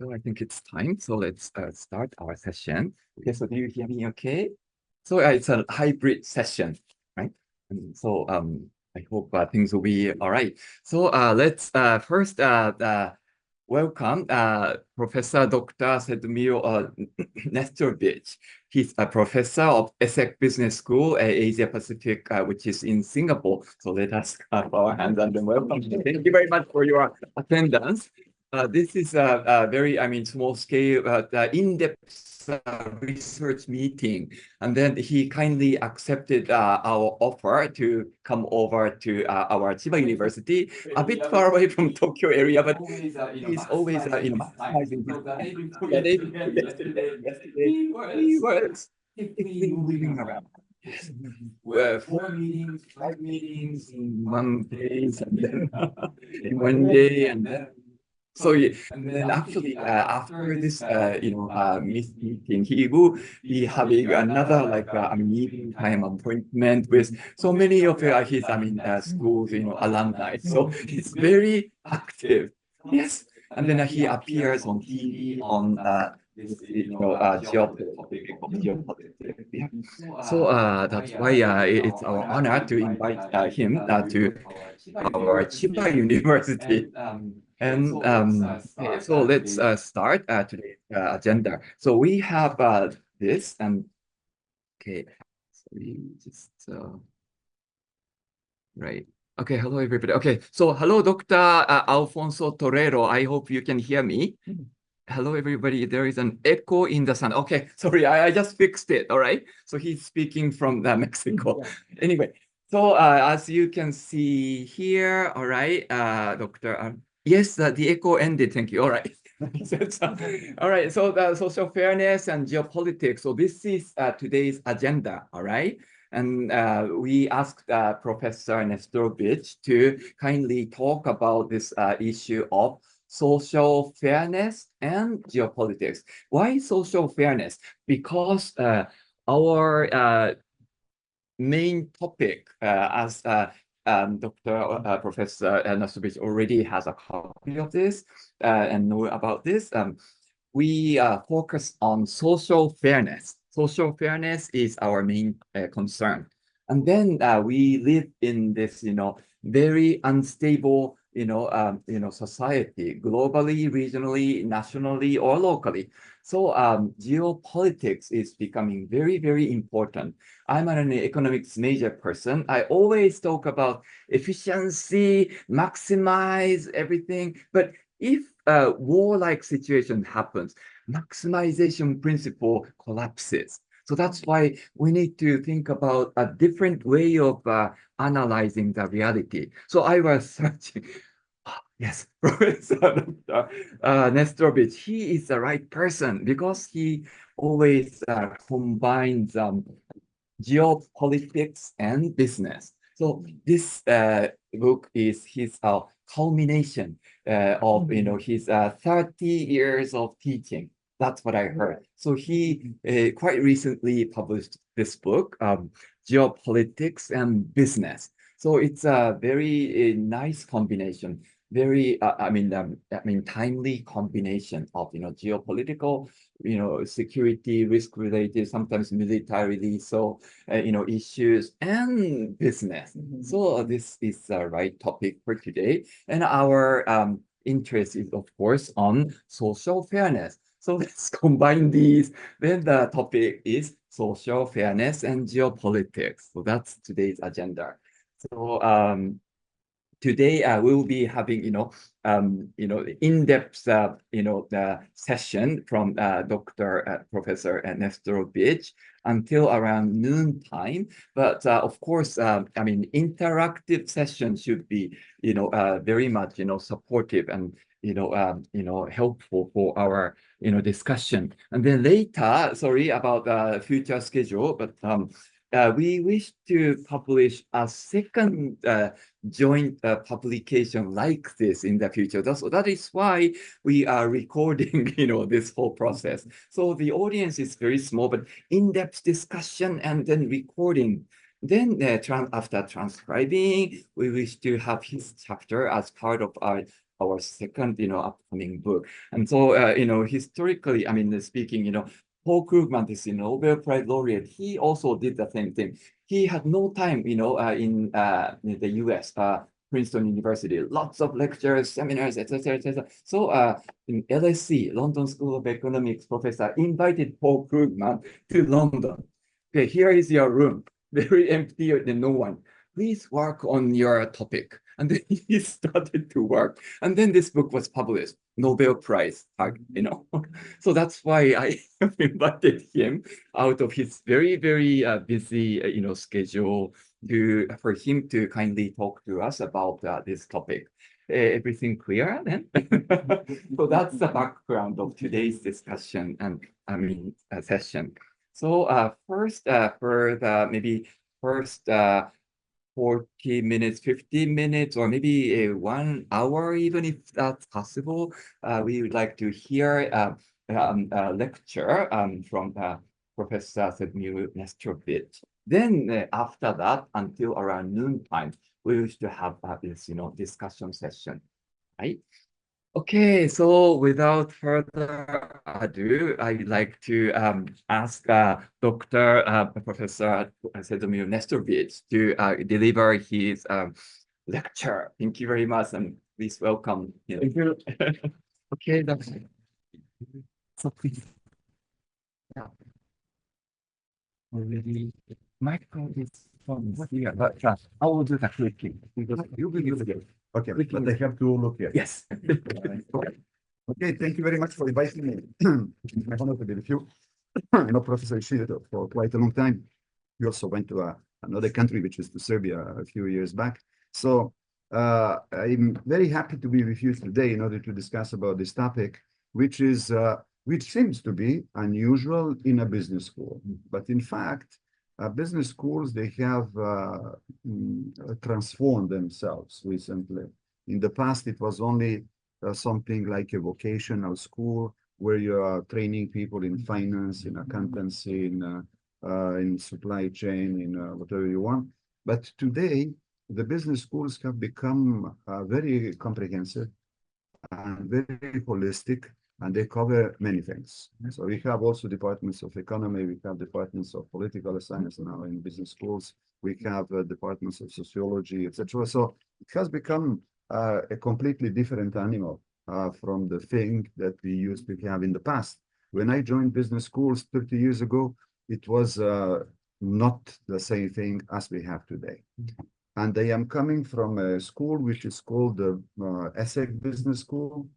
So I think it's time. So let's start our session. Okay, so do you hear me okay? So it's a hybrid session, right? And so I hope things will be all right. So let's first welcome Professor Dr. Sedmio Nestorovich. He's a professor of ESSEC Business School at Asia Pacific, which is in Singapore. So let us clap our hands and then welcome. Thank you very much for your attendance. This is a very, small scale, in-depth research meeting. And then he kindly accepted our offer to come over to our Chiba University, a bit far away from Tokyo area, but he's always, maximizing his yesterday, he was moving around. Yes. 4 meetings, 5 meetings in 1 day, and then in 1 day, and then so yeah, and then actually after this meeting, he will be having another evening time appointment with so many of his schools alumni. So he's very active. Yes, and then he appears on TV on this geopolitics. Yeah. So that's why it's our honor to invite him to our Chiba University. And okay, so let's start today's agenda. So we have this, and okay, so we just right. Okay, hello everybody. Okay, so hello, Dr. Alfonso Torero. I hope you can hear me. Hello, everybody. There is an echo in the sound. Okay, sorry, I just fixed it. All right. So he's speaking from Mexico. Anyway, so as you can see here, all right, Dr. Yes, the echo ended. Thank you. All right. All right. So the social fairness and geopolitics. So this is today's agenda. All right. And we asked Professor Nestorovich to kindly talk about this issue of social fairness and geopolitics. Why social fairness? Because our main topic, as Dr. Professor Nestorovich already has a copy of this and know about this, we focus on social fairness. Social fairness is our main concern. And then we live in this, very unstable, society, globally, regionally, nationally, or locally. So geopolitics is becoming very, very important. I'm an economics major person. I always talk about efficiency, maximize everything. But if a warlike situation happens, maximization principle collapses. So that's why we need to think about a different way of analyzing the reality. So I was searching. Yes, Professor Nestorovich, he is the right person because he always combines geopolitics and business. So this book is his culmination of his 30 years of teaching. That's what I heard. So he quite recently published this book, Geopolitics and Business. So it's a very nice combination, very timely combination of geopolitical, security, risk related, sometimes militarily, so issues and business. So this is the right topic for today, and our interest is of course on social fairness. So let's combine these. Then the topic is social fairness and geopolitics. So that's today's agenda. So today we will be having in-depth the session from Dr. Professor Nestorovich until around noon time. But of course, interactive session should be very much supportive and helpful for our discussion. And then later, sorry about the future schedule, but we wish to publish a second joint publication like this in the future. That is why we are recording, this whole process. So the audience is very small, but in-depth discussion and then recording. Then after transcribing, we wish to have his chapter as part of our our second, upcoming book. And so, historically, I mean, speaking, Paul Krugman, this Nobel Prize laureate, he also did the same thing. He had no time, in the US, Princeton University, lots of lectures, seminars, etc., etc. So in LSE, London School of Economics professor, invited Paul Krugman to London. Okay, here is your room, very empty, and no one. Please work on your topic. And then he started to work. And then this book was published, Nobel Prize, So that's why I invited him out of his very, very busy, schedule for him to kindly talk to us about this topic. Everything clear then? So that's the background of today's discussion and session. So first, for the maybe first 40 minutes, 15 minutes, or maybe 1 hour, even if that's possible, we would like to hear a lecture from Professor Sedmir Nestrovich. Then after that, until around noontime, we wish to have this, discussion session, right? Okay, so without further ado, I'd like to ask Dr. Professor Sedmir Nestrovich to deliver his lecture. Thank you very much, and please welcome him. Thank you. Okay, so please. Yeah. Already, micro is from here, but I will do the clicking. You will use it. Okay, but I have to look here. Yes. Okay, thank you very much for inviting me. It's my honor to be with you. Professor Ishido for quite a long time. We also went to another country, which is to Serbia a few years back. So I'm very happy to be with you today in order to discuss about this topic, which seems to be unusual in a business school. But in fact, business schools, they have transformed themselves recently. In the past, it was only something like a vocational school where you are training people in finance, in accountancy, in supply chain, in whatever you want. But today, the business schools have become very comprehensive and very holistic, and they cover many things. So we have also departments of economy, we have departments of political science now in business schools, we have departments of sociology, etc. So it has become a completely different animal from the thing that we used to have in the past. When I joined business schools 30 years ago, it was not the same thing as we have today. And I am coming from a school which is called the ESSEC Business School.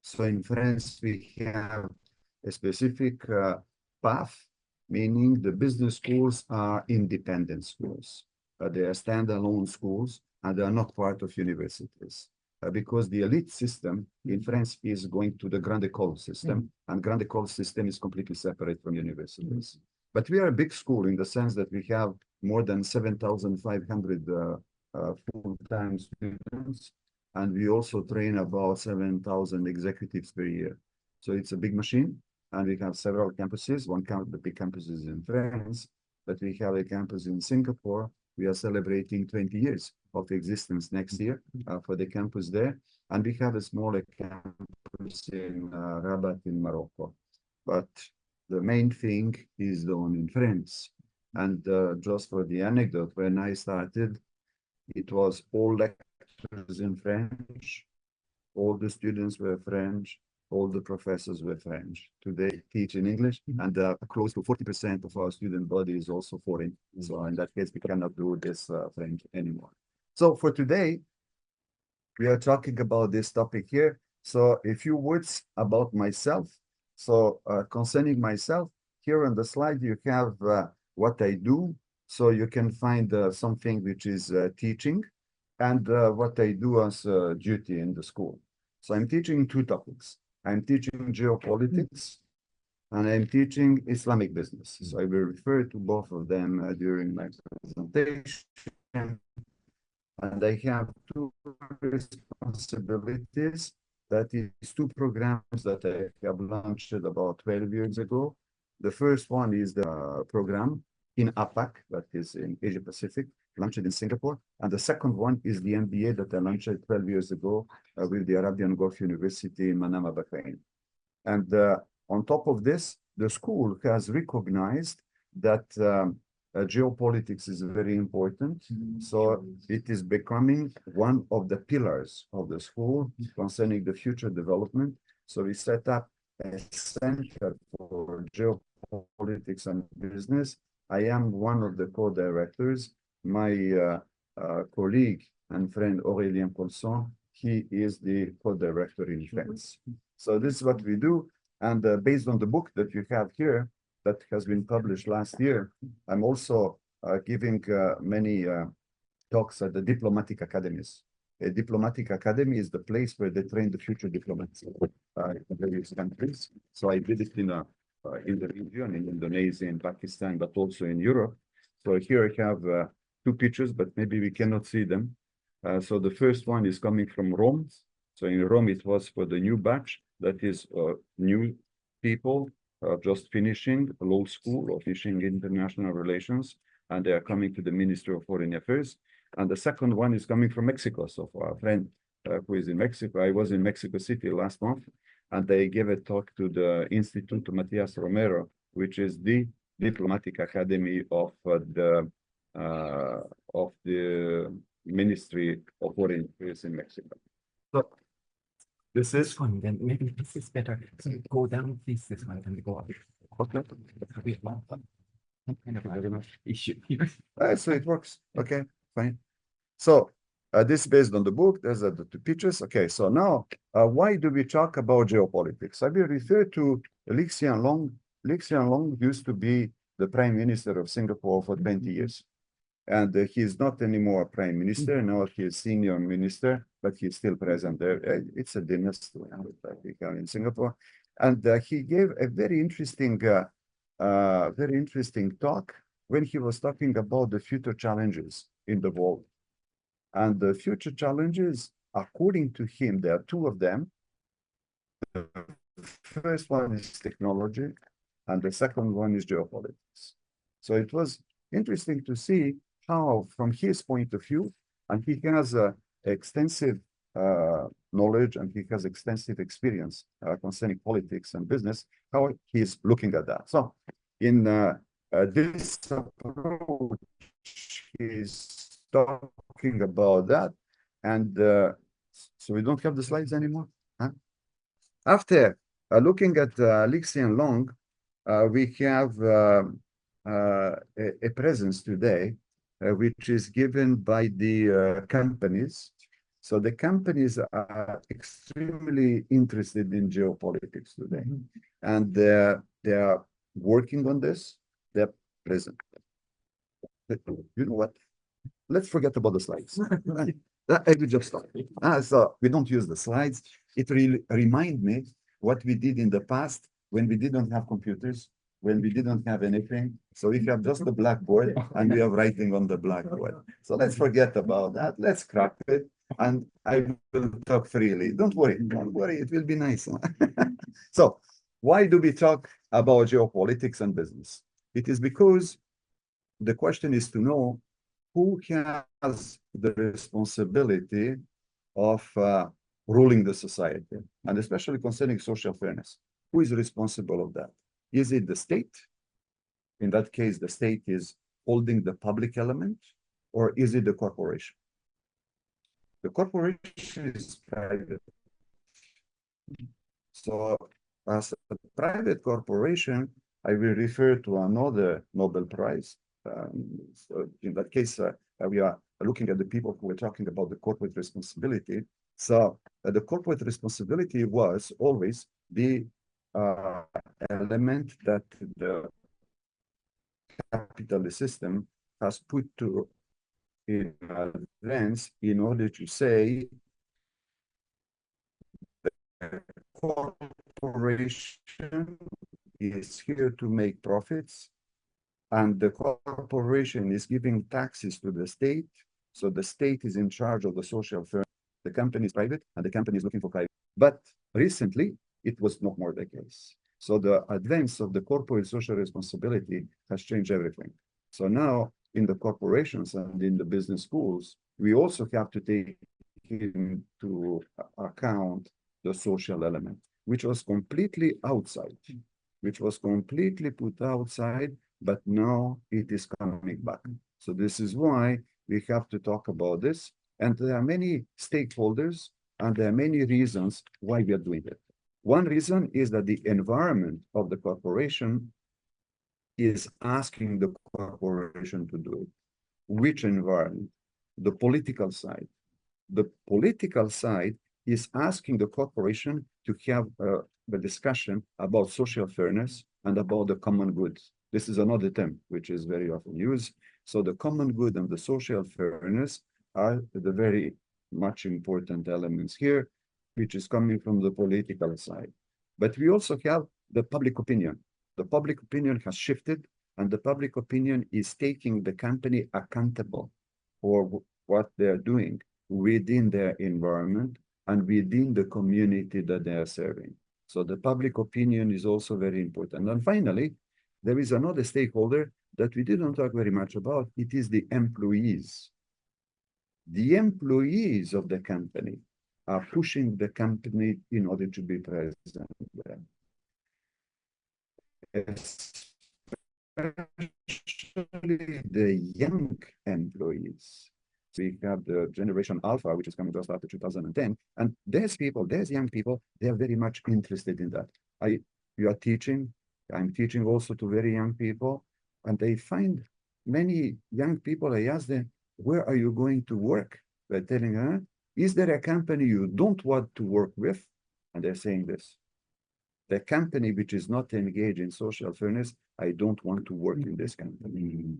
So in France, we have a specific path, meaning the business schools are independent schools. They are standalone schools, and they are not part of universities. Because the elite system in France is going to the Grande École system, and Grande École system is completely separate from universities. But we are a big school in the sense that we have more than 7,500 full-time students, and we also train about 7,000 executives per year. So it's a big machine, and we have several campuses. The big campus is in France, but we have a campus in Singapore. We are celebrating 20 years of existence next year for the campus there. And we have a smaller campus in Rabat in Morocco. But the main thing is the one in France. And just for the anecdote, when I started, it was all lectures in French. All the students were French. All the professors were French. Today, teach in English, and close to 40% of our student body is also foreign. So in that case, we cannot do this French anymore. So for today, we are talking about this topic here. So a few words about myself. So concerning myself, here on the slide, you have what I do. So you can find something which is teaching, and what I do as a duty in the school. So I'm teaching two topics. I'm teaching geopolitics, and I'm teaching Islamic business. So I will refer to both of them during my presentation. And I have two responsibilities. That is two programs that I have launched about 12 years ago. The first one is the program in APAC, that is in Asia Pacific, launched in Singapore. And the second one is the MBA that I launched 12 years ago with the Arabian Gulf University in Manama, Bahrain. And on top of this, the school has recognized that geopolitics is very important. So it is becoming one of the pillars of the school concerning the future development. So we set up a center for geopolitics and business. I am one of the co-directors. My colleague and friend Aurélien Colson, he is the co-director in France. So this is what we do. And based on the book that you have here, that has been published last year, I'm also giving many talks at the diplomatic academies. A diplomatic academy is the place where they train the future diplomats in various countries. So I did it in the region, in Indonesia, in Pakistan, but also in Europe. So here I have two pictures, but maybe we cannot see them. So the first one is coming from Rome. So in Rome, it was for the new batch, that is new people just finishing law school or finishing international relations, and they are coming to the Ministry of Foreign Affairs. And the second one is coming from Mexico. So for our friend who is in Mexico, I was in Mexico City last month, and they gave a talk to the Instituto Matias Romero, which is the diplomatic academy of the Ministry of Foreign Affairs in Mexico. So this is one, then maybe this is better. So go down, please, this one, and go up. okay. We have some kind of issue here. So it works. Okay, fine. So this is based on the book. There's the two pictures. Okay, so now why do we talk about geopolitics? I will refer to Lee Hsien Loong. Lee Hsien Loong used to be the Prime Minister of Singapore for 20 years. And he's not anymore prime minister. Now he's senior minister, but he's still present there. It's a dynasty in Singapore. And he gave a very interesting talk when he was talking about the future challenges in the world. And the future challenges, according to him, there are two of them. The first one is technology, and the second one is geopolitics. So it was interesting to see how, from his point of view, and he has extensive knowledge and he has extensive experience concerning politics and business, how he's looking at that. So in this approach, he's talking about that. And so we don't have the slides anymore. Huh? After looking at Lee Hsien Loong, we have a presence today which is given by the companies. So the companies are extremely interested in geopolitics today. And they are working on this. They're present. You know what? Let's forget about the slides. I will just stop. So we don't use the slides. It really reminds me what we did in the past when we didn't have computers, when we didn't have anything. So we have just the blackboard and we are writing on the blackboard. So let's forget about that. Let's scrap it. And I will talk freely. Don't worry. It will be nice. So why do we talk about geopolitics and business? It is because the question is to know who has the responsibility of ruling the society, and especially concerning social fairness. Who is responsible of that? Is it the state? In that case, the state is holding the public element, or is it the corporation? The corporation is private. So as a private corporation, I will refer to another Nobel Prize. So in that case, we are looking at the people who were talking about the corporate responsibility. So the corporate responsibility was always the element that the capitalist system has put to in advance in order to say the corporation is here to make profits, and the corporation is giving taxes to the state. So the state is in charge of the social firm. The company is private, and the company is looking for private. But recently, it was not more the case. So the advance of the corporate social responsibility has changed everything. So now in the corporations and in the business schools, we also have to take into account the social element, which was completely outside, which was completely put outside, but now it is coming back. So this is why we have to talk about this. And there are many stakeholders and there are many reasons why we are doing it. One reason is that the environment of the corporation is asking the corporation to do it. Which environment? The political side. The political side is asking the corporation to have the discussion about social fairness and about the common good. This is another term which is very often used. So the common good and the social fairness are the very much important elements here, which is coming from the political side. But we also have the public opinion. The public opinion has shifted, and the public opinion is taking the company accountable for what they're doing within their environment and within the community that they are serving. So the public opinion is also very important. And finally, there is another stakeholder that we didn't talk very much about. It is the employees. The employees of the company are pushing the company in order to be present there. Especially the young employees. We have the generation Alpha, which is coming just after 2010. And there's people, there's young people, they're very much interested in that. You are teaching, I'm teaching also to very young people, and they find many young people, I ask them, where are you going to work? They're telling her, is there a company you don't want to work with? And they're saying this. The company which is not engaged in social fairness, I don't want to work in this company.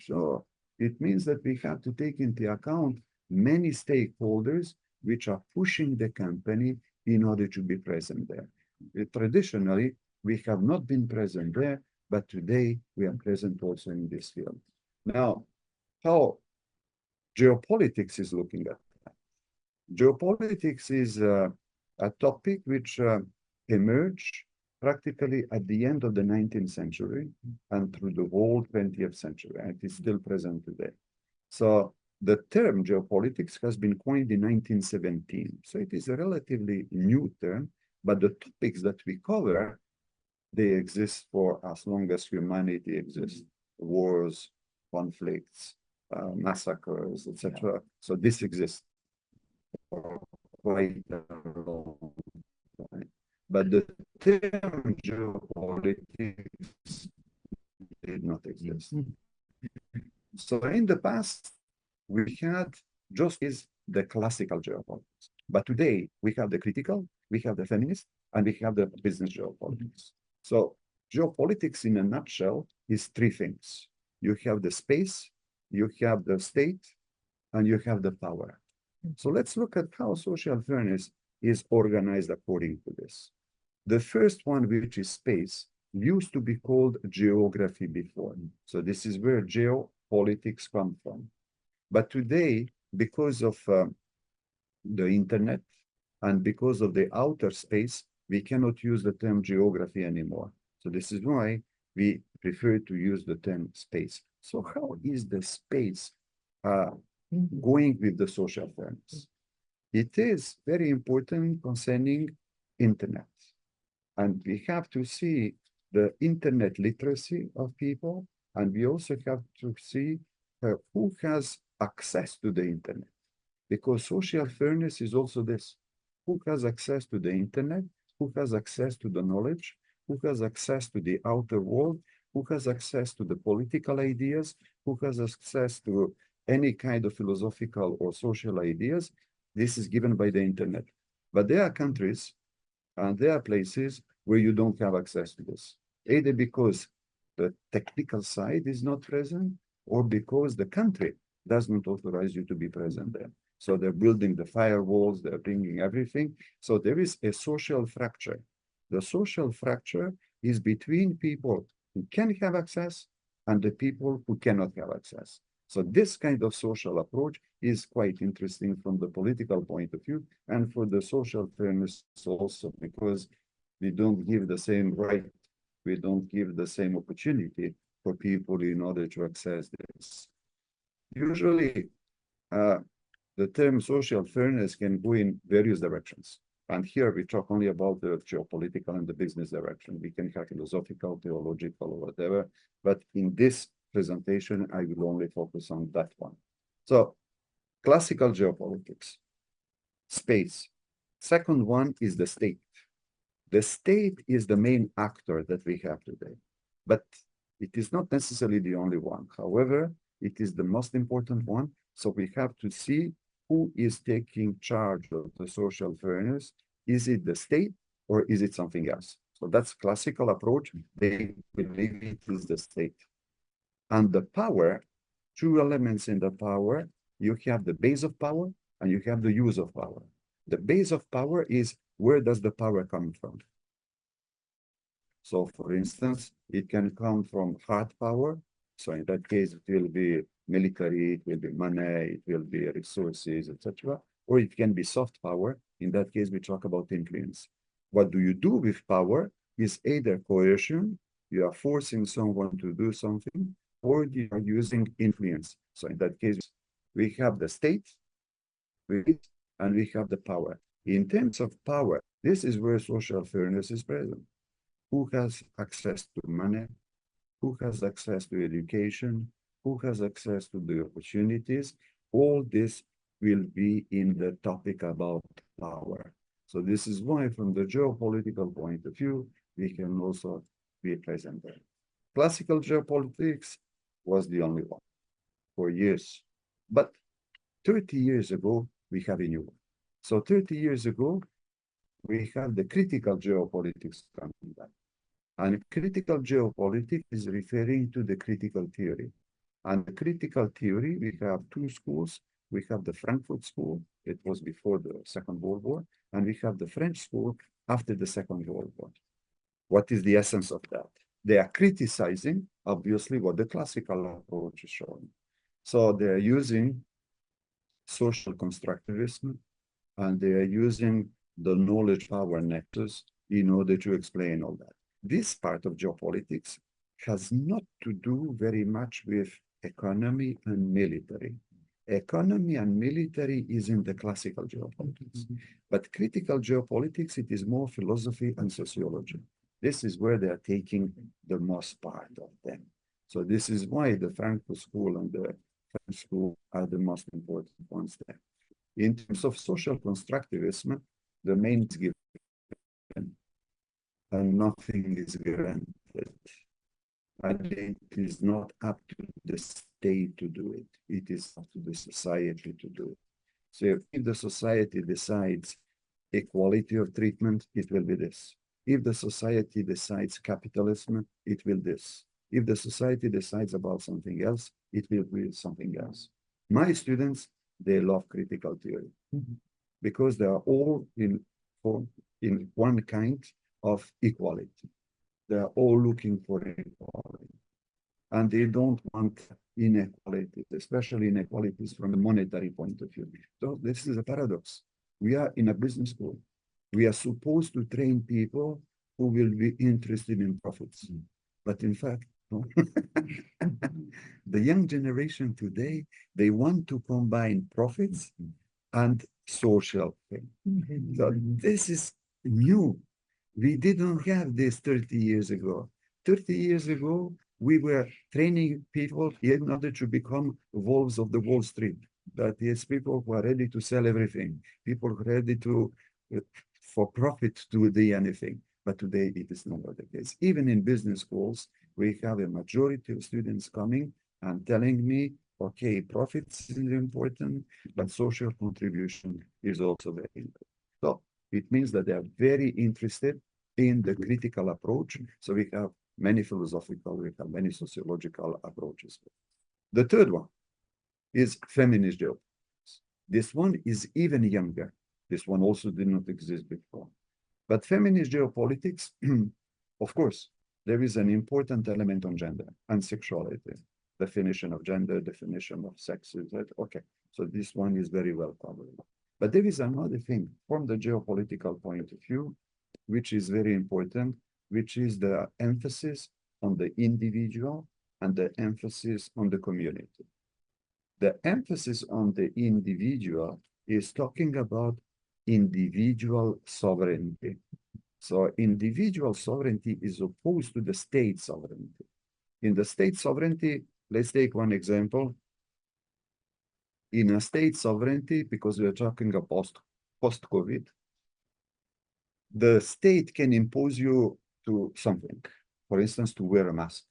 So it means that we have to take into account many stakeholders which are pushing the company in order to be present there. Traditionally, we have not been present there, but today we are present also in this field. Now, how geopolitics is looking at that? Geopolitics is a topic which emerged practically at the end of the 19th century and through the whole 20th century, and it is still present today. So the term geopolitics has been coined in 1917. So it is a relatively new term, but the topics that we cover, they exist for as long as humanity exists. Wars, conflicts, massacres, etc. So this exists for quite a long time. But the term geopolitics did not exist. So in the past, we had just is the classical geopolitics. But today, we have the critical, we have the feminist, and we have the business geopolitics. So geopolitics in a nutshell is three things. You have the space, you have the state, and you have the power. So let's look at how social fairness is organized according to this. The first one, which is space, used to be called geography before. So this is where geopolitics come from. But today, because of the internet and because of the outer space, we cannot use the term geography anymore. So this is why we prefer to use the term space. So how is the space going with the social fairness? It is very important concerning internet. And we have to see the internet literacy of people, and we also have to see who has access to the internet. Because social fairness is also this. Who has access to the internet? Who has access to the knowledge? Who has access to the outer world? Who has access to the political ideas? Who has access to any kind of philosophical or social ideas? This is given by the internet. But there are countries and there are places where you don't have access to this, either because the technical side is not present or because the country does not authorize you to be present there. So they're building the firewalls, they're bringing everything. So there is a social fracture. The social fracture is between people who can have access and the people who cannot have access. So this kind of social approach is quite interesting from the political point of view and for the social fairness also, because we don't give the same right, we don't give the same opportunity for people in order to access this. Usually, the term social fairness can go in various directions. And here we talk only about the geopolitical and the business direction. We can have philosophical, theological, or whatever. But in this presentation, I will only focus on that one. So, classical geopolitics, space. Second one is the state. The state is the main actor that we have today, but it is not necessarily the only one. However, it is the most important one. So we have to see who is taking charge of the social fairness. Is it the state or is it something else? So that's classical approach. They believe it is the state. And the power, two elements in the power, you have the base of power and you have the use of power. The base of power is where does the power come from? So for instance, it can come from hard power. So in that case, it will be military, it will be money, it will be resources, etc. Or it can be soft power. In that case, we talk about influence. What do you do with power is either coercion, you are forcing someone to do something, or you are using influence. So in that case, we have the state, and we have the power. In terms of power, this is where social fairness is present. Who has access to money? Who has access to education? Who has access to the opportunities? All this will be in the topic about power. So this is why, from the geopolitical point of view, we can also be present there. Classical geopolitics was the only one for years. But 30 years ago, we have a new one. So 30 years ago, we have the critical geopolitics coming back. And critical geopolitics is referring to the critical theory. And the critical theory, we have two schools. We have the Frankfurt School, it was before the Second World War, and we have the French School after the Second World War. What is the essence of that? They are criticizing, obviously, what the classical approach is showing. So they're using social constructivism, and they are using the knowledge power nexus in order to explain all that. This part of geopolitics has not to do very much with economy and military. Economy and military is in the classical geopolitics. But critical geopolitics, it is more philosophy and sociology. This is where they are taking the most part of them. So this is why the Frankfurt School and the French School are the most important ones there. In terms of social constructivism, the main is given and nothing is granted. And it is not up to the state to do it. It is up to the society to do it. So if the society decides equality of treatment, it will be this. If the society decides capitalism, it will this. If the society decides about something else, it will be something else. My students, they love critical theory because they are all in one kind of equality. They are all looking for equality. And they don't want inequalities, especially inequalities from a monetary point of view. So this is a paradox. We are in a business school. We are supposed to train people who will be interested in profits. But in fact, the young generation today, they want to combine profits and social thing. So this is new. We didn't have this 30 years ago. 30 years ago, we were training people in order to become wolves of the Wall Street. That is, people who are ready to sell everything, people ready to, for profit, to do anything. But today, it is not the case. Even in business schools, we have a majority of students coming and telling me, okay, profits is important, but social contribution is also very important. So it means that they are very interested in the critical approach. So we have many philosophical, we have many sociological approaches. The third one is feminist geopolitics. This one is even younger. This one also did not exist before. But feminist geopolitics, of course, there is an important element on gender and sexuality. Definition of gender, definition of sex. Okay, so this one is very well covered. But there is another thing from the geopolitical point of view, which is very important, which is the emphasis on the individual and the emphasis on the community. The emphasis on the individual is talking about individual sovereignty. So individual sovereignty is opposed to the state sovereignty. In the state sovereignty, let's take one example. In a state sovereignty, because we're talking about post-COVID, the state can impose you to something, for instance, to wear a mask,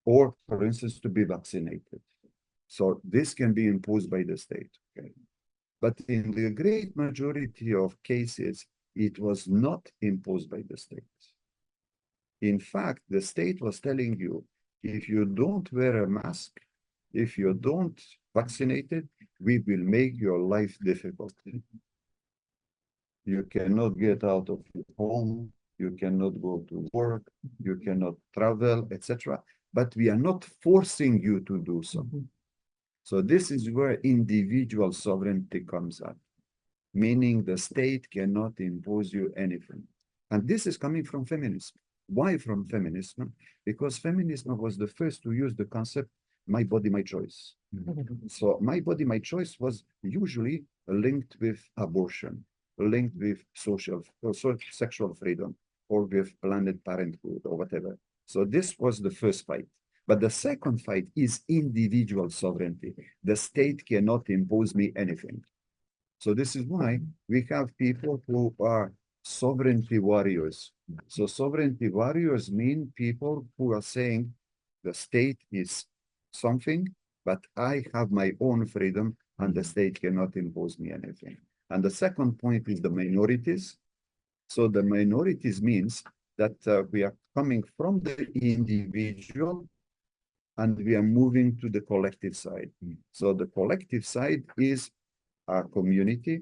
or for instance, to be vaccinated. So this can be imposed by the state. Okay? But in the great majority of cases, it was not imposed by the state. In fact, the state was telling you, if you don't wear a mask, if you don't vaccinate it, we will make your life difficult. You cannot get out of your home, you cannot go to work, you cannot travel, etc. But we are not forcing you to do so. So this is where individual sovereignty comes up, meaning the state cannot impose you anything. And this is coming from feminism. Why from feminism? Because feminism was the first to use the concept, my body, my choice. So my body, my choice was usually linked with abortion, linked with sexual freedom, or with Planned Parenthood or whatever. So this was the first fight. But the second fight is individual sovereignty. The state cannot impose me anything. So this is why we have people who are sovereignty warriors. So sovereignty warriors mean people who are saying the state is something, but I have my own freedom and the state cannot impose me anything. And the second point is the minorities. So the minorities means that we are coming from the individual and we are moving to the collective side. So the collective side is our community.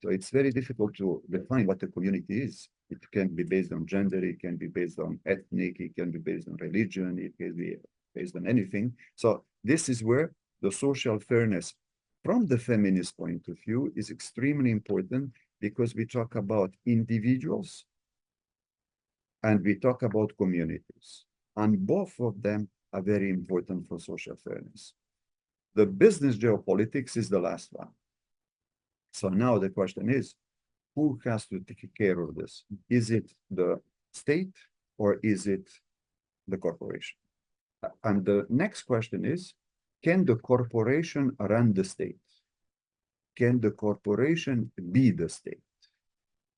So it's very difficult to define what a community is. It can be based on gender, it can be based on ethnic, it can be based on religion, it can be based on anything. So this is where the social fairness from the feminist point of view is extremely important because we talk about individuals and we talk about communities. And both of them are very important for social fairness. The business geopolitics is the last one. So now the question is, who has to take care of this? Is it the state or is it the corporation? And the next question is, can the corporation run the state? Can the corporation be the state?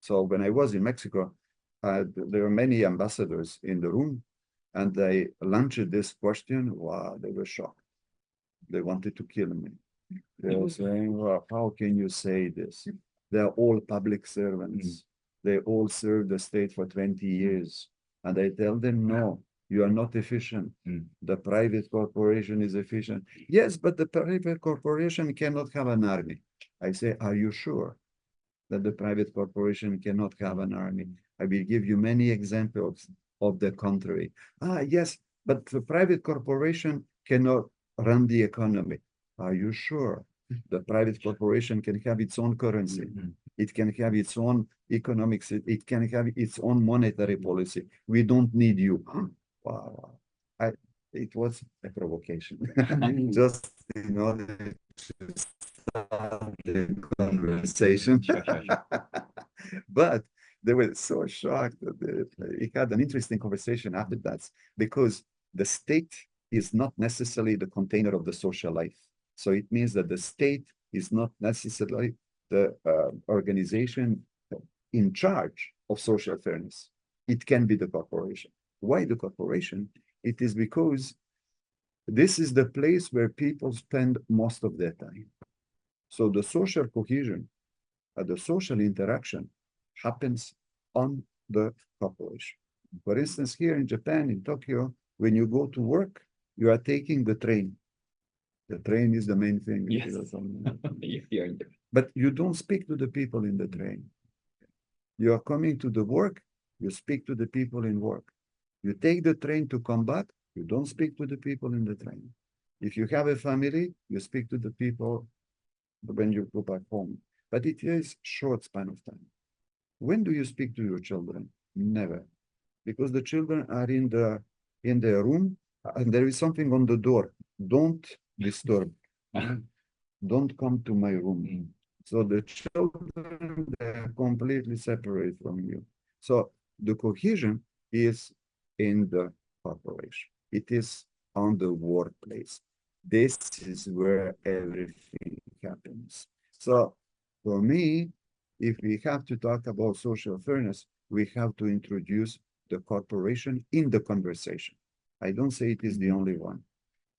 So when I was in Mexico, there were many ambassadors in the room and they launched this question. Wow, they were shocked. They wanted to kill me. They were saying, well, how can you say this? They're all public servants. They all served the state for 20 years. And I tell them, no, you are not efficient. The private corporation is efficient. Yes, but the private corporation cannot have an army. I say, are you sure that the private corporation cannot have an army? I will give you many examples of the contrary. Yes, but the private corporation cannot run the economy. Are you sure? The private corporation can have its own currency. It can have its own economics. It can have its own monetary policy. We don't need you. Wow. It was a provocation. Just in order to start the conversation. But they were so shocked that it had an interesting conversation after that because the state is not necessarily the container of the social life. So it means that the state is not necessarily the organization in charge of social fairness. It can be the corporation. Why the corporation? It is because this is the place where people spend most of their time. So the social cohesion, the social interaction happens on the corporation. For instance, here in Japan, in Tokyo, when you go to work, you are taking the train. The train is the main thing. Yes. But you don't speak to the people in the train. You are coming to the work, you speak to the people in work. You take the train to come back, you don't speak to the people in the train. If you have a family, you speak to the people when you go back home. But it is short span of time. When do you speak to your children? Never. Because the children are in their room And there is something on the door. Don't disturb. Don't come to my room. So the children, they're completely separate from you. So the cohesion is in the corporation. It is on the workplace. This is where everything happens. So for me, if we have to talk about social fairness, we have to introduce the corporation in the conversation. I don't say it is the only one,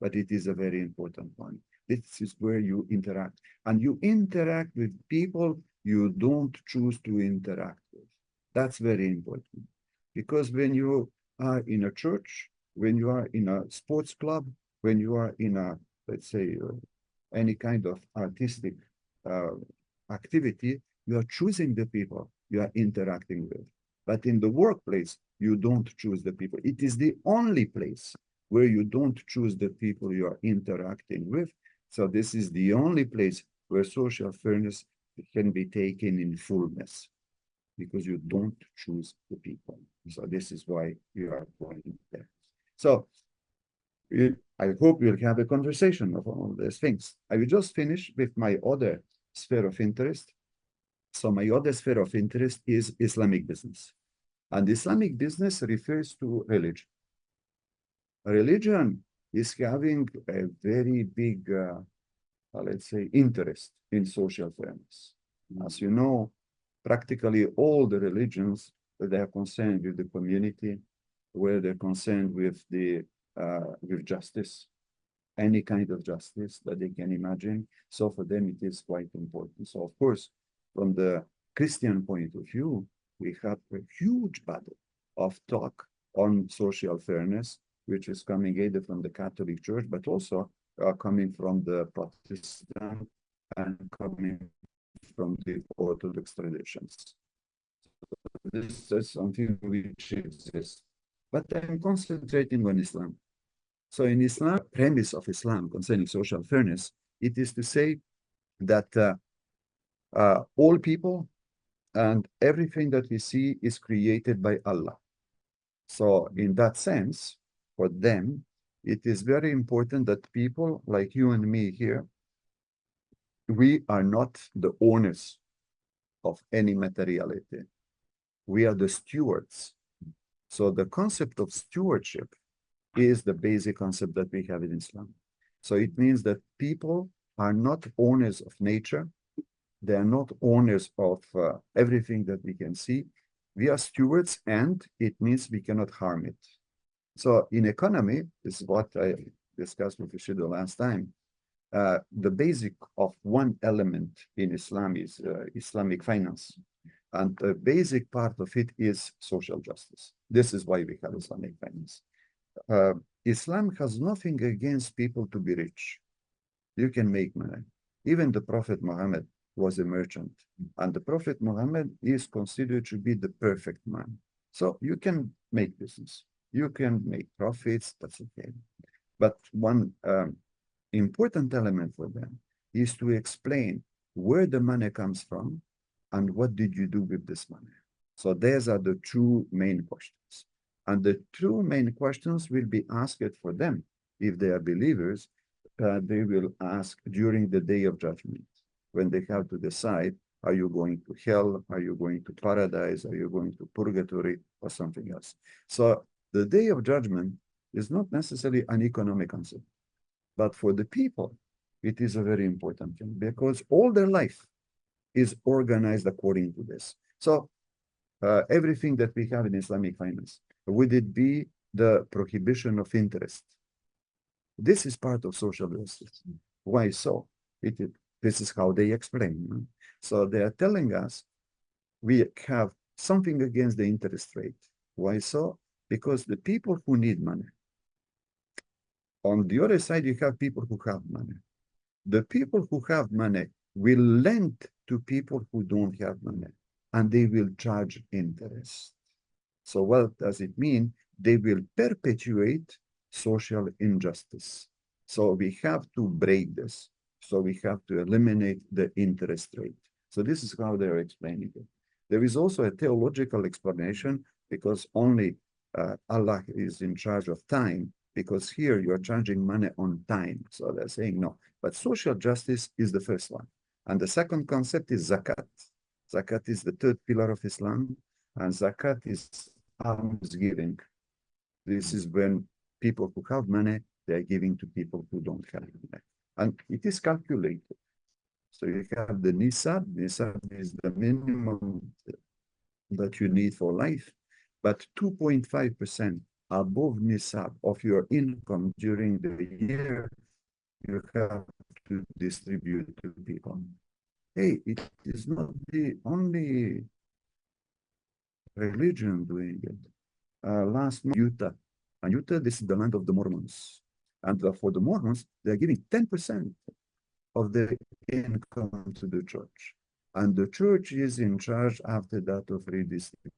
but it is a very important one. This is where you interact. And you interact with people you don't choose to interact with. That's very important. Because when you are in a church, when you are in a sports club, when you are in a, let's say, any kind of artistic uh, activity, you are choosing the people you are interacting with. But in the workplace, you don't choose the people. It is the only place where you don't choose the people you are interacting with. So this is the only place where social fairness can be taken in fullness, because you don't choose the people. So this is why you are going there. So I hope we'll have a conversation of all these things. I will just finish with my other sphere of interest. So my other sphere of interest is Islamic business. And Islamic business refers to religion. Religion is having a very big, let's say, interest in social fairness. As you know, practically all the religions that they are concerned with the community, where they're concerned with the with justice, any kind of justice that they can imagine. So for them, it is quite important. So of course, from the Christian point of view, we have a huge battle of talk on social fairness, which is coming either from the Catholic Church, but also coming from the Protestant and coming from the Orthodox traditions. This is something which exists. But I'm concentrating on Islam. So in Islam, premise of Islam concerning social fairness, it is to say that all people and everything that we see is created by Allah. So in that sense, for them, it is very important that people like you and me here, we are not the owners of any materiality. We are the stewards. So the concept of stewardship is the basic concept that we have in Islam. So it means that people are not owners of nature. They are not owners of everything that we can see. We are stewards, and it means we cannot harm it. So in economy, this is what I discussed with Ishido last time. The basic of one element in Islam is Islamic finance. And the basic part of it is social justice. This is why we have Islamic finance. Islam has nothing against people to be rich. You can make money. Even the Prophet Muhammad was a merchant, and the Prophet Muhammad is considered to be the perfect man. So you can make business. You can make profits, that's okay. But one important element for them is to explain where the money comes from and what did you do with this money. So these are the two main questions. And the two main questions will be asked for them. If they are believers, they will ask during the day of judgment, when they have to decide, are you going to hell? Are you going to paradise? Are you going to purgatory or something else? So the day of judgment is not necessarily an economic concept, but for the people, it is a very important thing, because all their life is organized according to this. So everything that we have in Islamic finance, would it be the prohibition of interest? This is part of social justice. Why so? This is how they explain. So they are telling us we have something against the interest rate. Why so? Because the people who need money. On the other side, you have people who have money. The people who have money will lend to people who don't have money, and they will charge interest. So what does it mean? They will perpetuate social injustice. So we have to break this. So we have to eliminate the interest rate. So this is how they're explaining it. There is also a theological explanation, because only Allah is in charge of time. because here you are charging money on time. So they're saying no. But social justice is the first one. And the second concept is zakat. Zakat is the third pillar of Islam, and zakat is alms giving. This is when people who have money, they are giving to people who don't have money. And it is calculated. So you have the nisab. Nisab is the minimum that you need for life, but 2.5% above nisab of your income during the year, you have to distribute to people. Hey, it is not the only religion doing it. Last month, Utah, and Utah, this is the land of the Mormons. And for the Mormons, they're giving 10% of their income to the church. And the church is in charge after that of redistributing.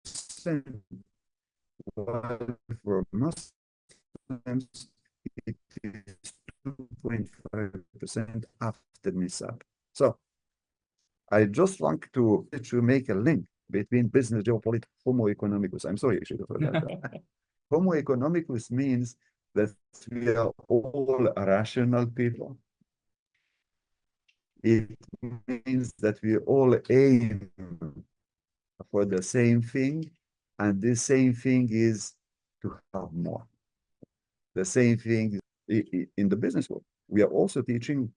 10%, while for Muslims, it is 2.5% after Nisab. So I just want to make a link between business, geopolitics, Homo economicus. I'm sorry, Ishido, for that. Homo economicus means that we are all rational people. It means that we all aim for the same thing, and this same thing is to have more. The same thing in the business world. We are also teaching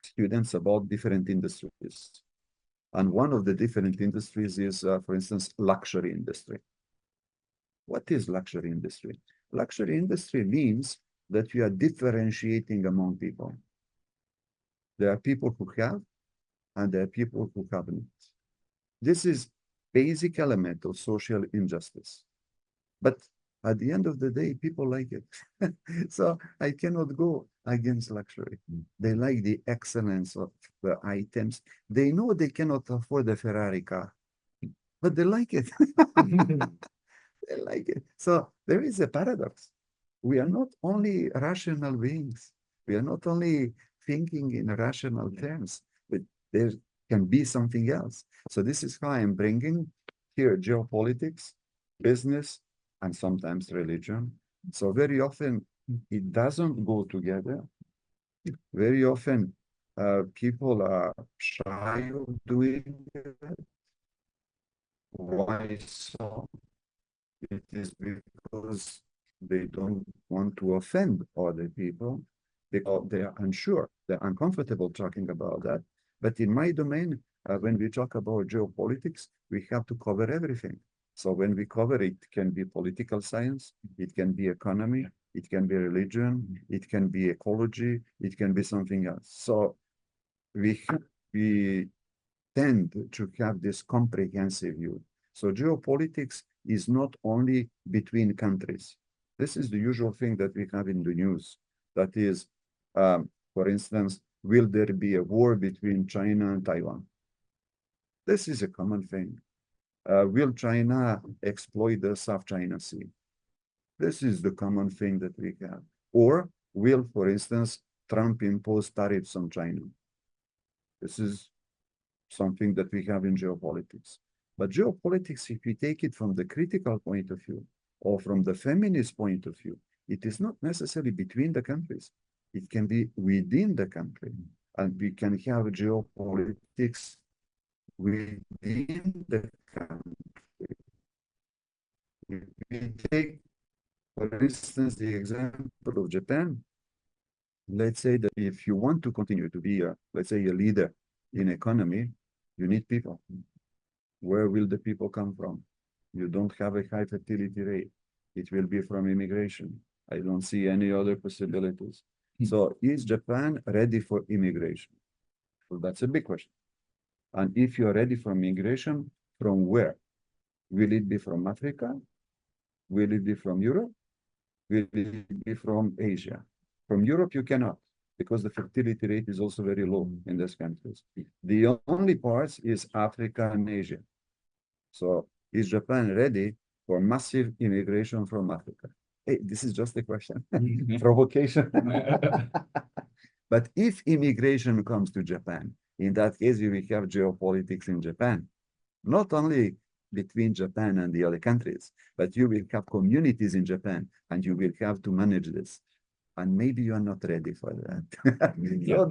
students about different industries. And one of the different industries is, for instance, luxury industry. What is luxury industry? Luxury industry means that you are differentiating among people. There are people who have, and there are people who haven't. This is basic element of social injustice. But at the end of the day, people like it. So I cannot go against luxury. They like the excellence of the items. They know they cannot afford a Ferrari car, but they like it. They like it. So there is a paradox. We are not only rational beings. We are not only thinking in rational terms, but there can be something else. So this is how I'm bringing here geopolitics, business, and sometimes religion. So very often it doesn't go together. Very often people are shy of doing it. Why so? It is because they don't want to offend other people, because they are unsure, they're uncomfortable talking about that. But in my domain, when we talk about geopolitics, we have to cover everything. So when we cover it, can be political science, it can be economy, it can be religion, it can be ecology, it can be something else. So we tend to have this comprehensive view. So geopolitics is not only between countries. This is the usual thing that we have in the news. That is, for instance, will there be a war between China and Taiwan? This is a common thing. Will China exploit the South China Sea? This is the common thing that we have. Or will, for instance, Trump impose tariffs on China? This is something that we have in geopolitics. But geopolitics, if we take it from the critical point of view or from the feminist point of view, it is not necessarily between the countries. It can be within the country. And we can have geopolitics within the country. If we take, for instance, the example of Japan, let's say that if you want to continue to be, let's say, a leader in economy, you need people. Where will the people come from? You don't have a high fertility rate. It will be from immigration. I don't see any other possibilities. So is Japan ready for immigration? Well, that's a big question. And if you're ready for immigration, from where? Will it be from Africa? Will it be from Europe? Will it be from Asia? From Europe, you cannot, because the fertility rate is also very low in these countries. The only parts is Africa and Asia. So is Japan ready for massive immigration from Africa? Hey, this is just a question. Provocation. But if immigration comes to Japan, in that case, we will have geopolitics in Japan. Not only between Japan and the other countries, but you will have communities in Japan and you will have to manage this. And maybe you are not ready for that. So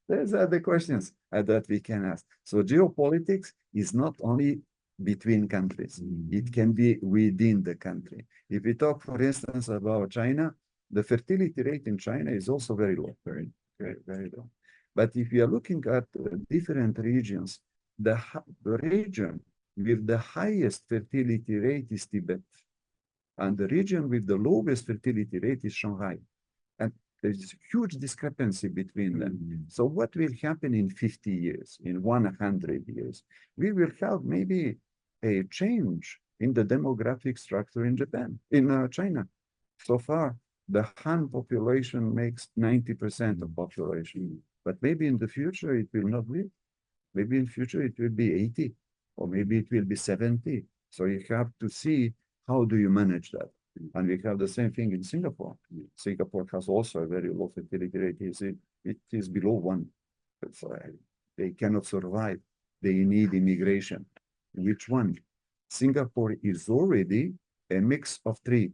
there's other questions that we can ask. So geopolitics is not only between countries, it can be within the country. If we talk, for instance, about China, the fertility rate in China is also very low, very low. But if you are looking at different regions, the region with the highest fertility rate is Tibet. And the region with the lowest fertility rate is Shanghai. And there's a huge discrepancy between them. So what will happen in 50 years, in 100 years? We will have maybe a change in the demographic structure in Japan, in China. So far, the Han population makes 90% of population. But maybe in the future, it will not be. Maybe in future, it will be 80, or maybe it will be 70. So you have to see how do you manage that. And we have the same thing in Singapore. Singapore has also a very low fertility rate. It is below 1. So they cannot survive. They need immigration. Which one? Singapore is already a mix of 3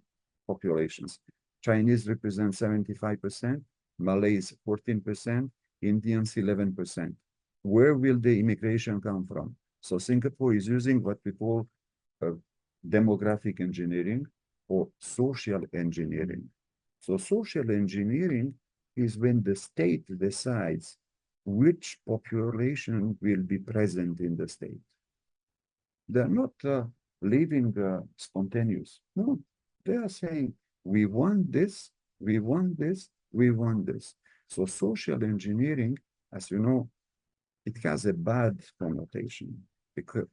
populations. Chinese represent 75%, Malays 14%, Indians 11%. Where will the immigration come from? So Singapore is using what we call demographic engineering or social engineering. So social engineering is when the state decides which population will be present in the state. They're not living spontaneous. No, they are saying, we want this, we want this, we want this. So social engineering, as you know, it has a bad connotation because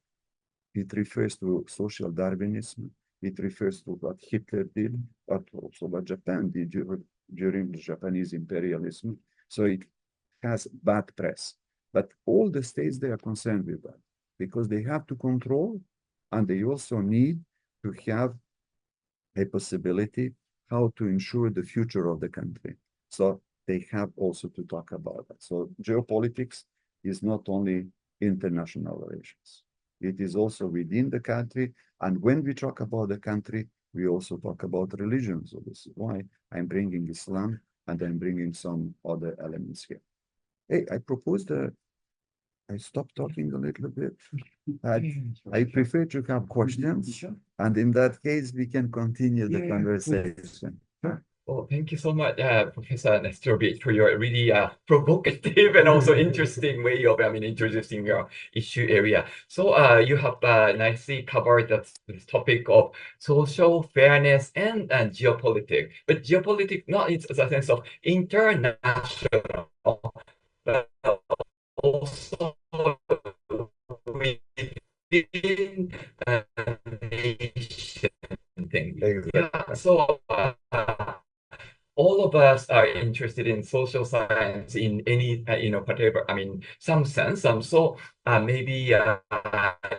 it refers to social Darwinism. It refers to what Hitler did, but also what Japan did during the Japanese imperialism. So it has bad press. But all the states, they are concerned with that because they have to control and they also need to have a possibility how to ensure the future of the country. So they have also to talk about that. So geopolitics is not only international relations. It is also within the country. And when we talk about the country, we also talk about religion. So this is why I'm bringing Islam and I'm bringing some other elements here. Hey, I proposed I stopped talking a little bit. I prefer to have questions. And in that case, we can continue the conversation. Oh, thank you so much, Professor Nestorovich, for your really provocative and also interesting way of, introducing your issue area. So you have nicely covered this topic of social fairness and geopolitics. But geopolitics not in the sense of international, but also within a nation thing. Exactly. Yeah, so all of us are interested in social science in any, whatever, some sense. So maybe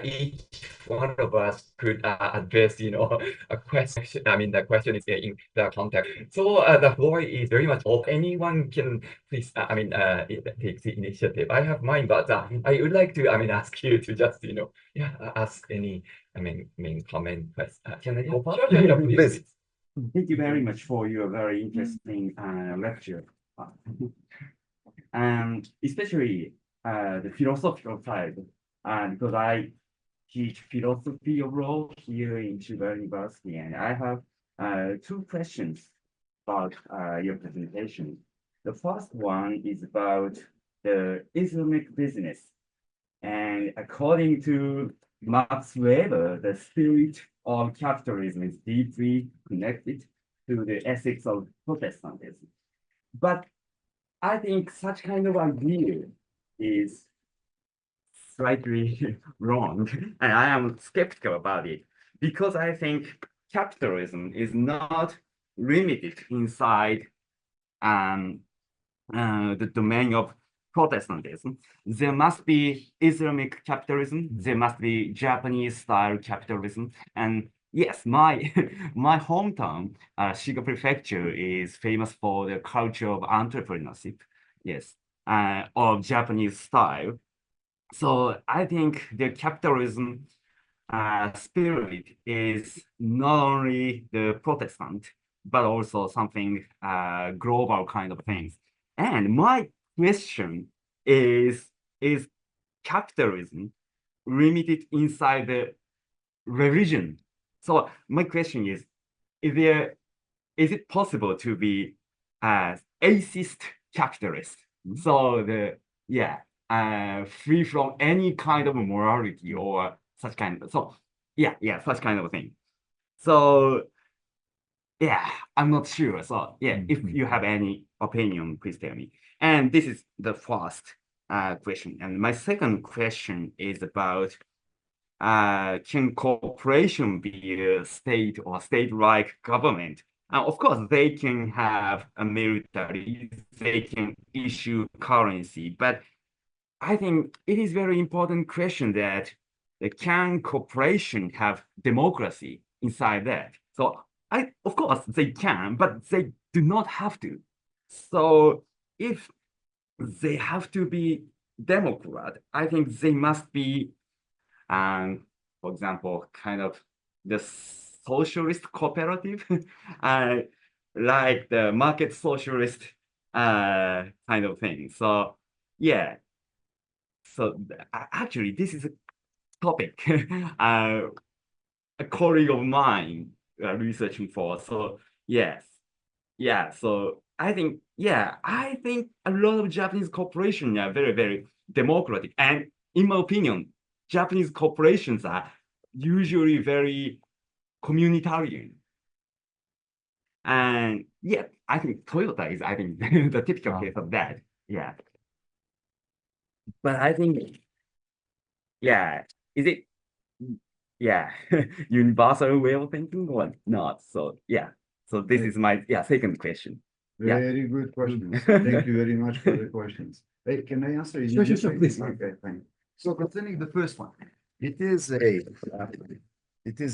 each one of us could address, a question. The question is in the context. So the floor is very much open. Anyone can please, take the initiative. I have mine, but I would like to, ask you to just, ask any, comment. Can I go first? Sure, Please. please. Thank you very much for your very interesting lecture. And especially the philosophical side, because I teach philosophy of law here in Chiba University, and I have 2 questions about your presentation. The first one is about the Islamic business. And according to Max Weber, the spirit of capitalism is deeply connected to the ethics of Protestantism. But I think such kind of idea is slightly wrong, and I am skeptical about it because I think capitalism is not limited inside the domain of Protestantism. There must be Islamic capitalism. There must be Japanese style capitalism. And yes, my hometown, Shiga Prefecture, is famous for the culture of entrepreneurship. Yes, of Japanese style. So I think the capitalism spirit is not only the Protestant, but also something global kind of things. And my question is capitalism limited inside the religion? So my question is is it possible to be atheist capitalist? So free from any kind of morality or such kind of, so such kind of thing. So I'm not sure. So if you have any opinion, please tell me. And this is the first question. And my second question is about can corporation be a state or state-like government? Of course, they can have a military, they can issue currency, but I think it is very important question that can corporation have democracy inside that? So of course, they can, but they do not have to. So if they have to be democrat, I think they must be for example, kind of the socialist cooperative, like the market socialist kind of thing. So actually this is a topic a colleague of mine researching for. So so I think a lot of Japanese corporations are very, very democratic. And in my opinion, Japanese corporations are usually very communitarian. And I think Toyota is, I think, the typical case of that. But I think, is it, universal way of thinking or not? So, so this is my, second question. Very good questions. Thank you very much for the questions. Hey, can I answer you? Sure, please. Okay, thank you. So concerning the first one, it is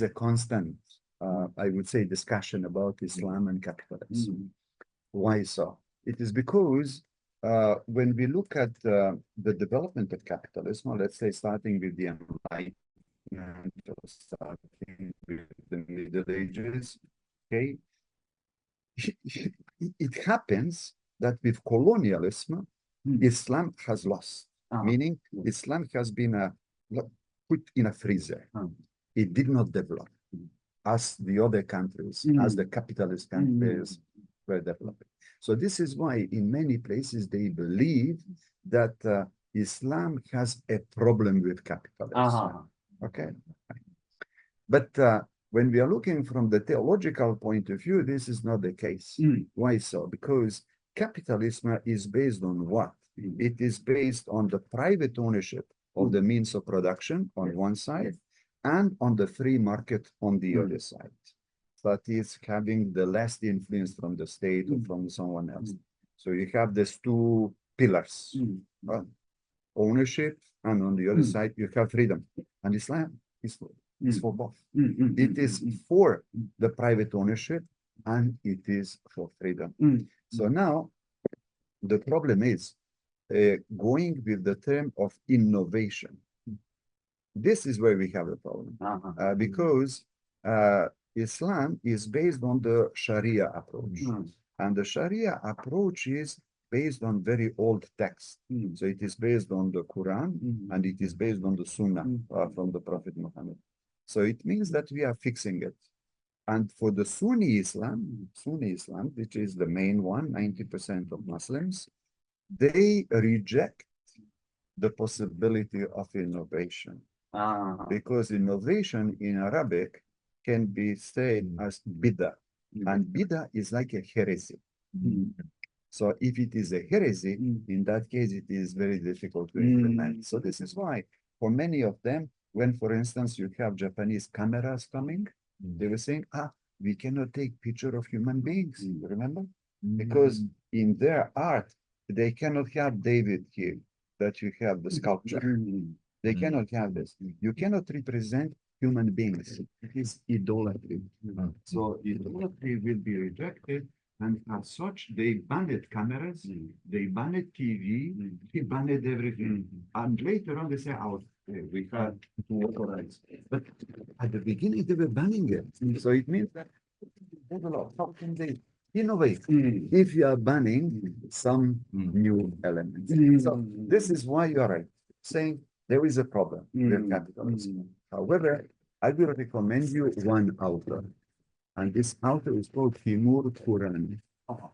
a constant, I would say, discussion about Islam and capitalism. Why so? It is because when we look at the development of capitalism, let's say starting with the Enlightenment or starting with the Middle Ages, okay, it happens that with colonialism, Islam has lost, meaning Islam has been put in a freezer. It did not develop as the other countries, as the capitalist countries were developing. So this is why in many places they believe that Islam has a problem with capitalism. Okay. But when we are looking from the theological point of view, this is not the case. Why so? Because capitalism is based on what? It is based on the private ownership of the means of production on one side and on the free market on the other side. That is having the less influence from the state or from someone else. So you have these two pillars, ownership, and on the other side, you have freedom. And Islam is for both. It is for the private ownership and it is for freedom. So now the problem is going with the term of innovation. This is where we have a problem because Islam is based on the Sharia approach. And the Sharia approach is based on very old texts. So it is based on the Quran and it is based on the Sunnah from the Prophet Muhammad. So it means that we are fixing it. And for the Sunni Islam, which is the main one, 90% of Muslims, they reject the possibility of innovation. Because innovation in Arabic can be said as bid'ah. And bid'ah is like a heresy. So if it is a heresy, in that case, it is very difficult to implement. So this is why for many of them, when, for instance, you have Japanese cameras coming, they were saying, we cannot take picture of human beings, remember? Because in their art, they cannot have David here, that you have the sculpture. They cannot have this. You cannot represent human beings. It is idolatry. So idolatry will be rejected. And as such, they banned cameras, they banned TV, they banned everything. And later on, they say, our we had to authorize. But at the beginning, they were banning it. So it means that develop. How can they innovate if you are banning some new elements? So this is why you are right, saying there is a problem with capitalism. However, I will recommend you one author, and this author is called Timur Kuran.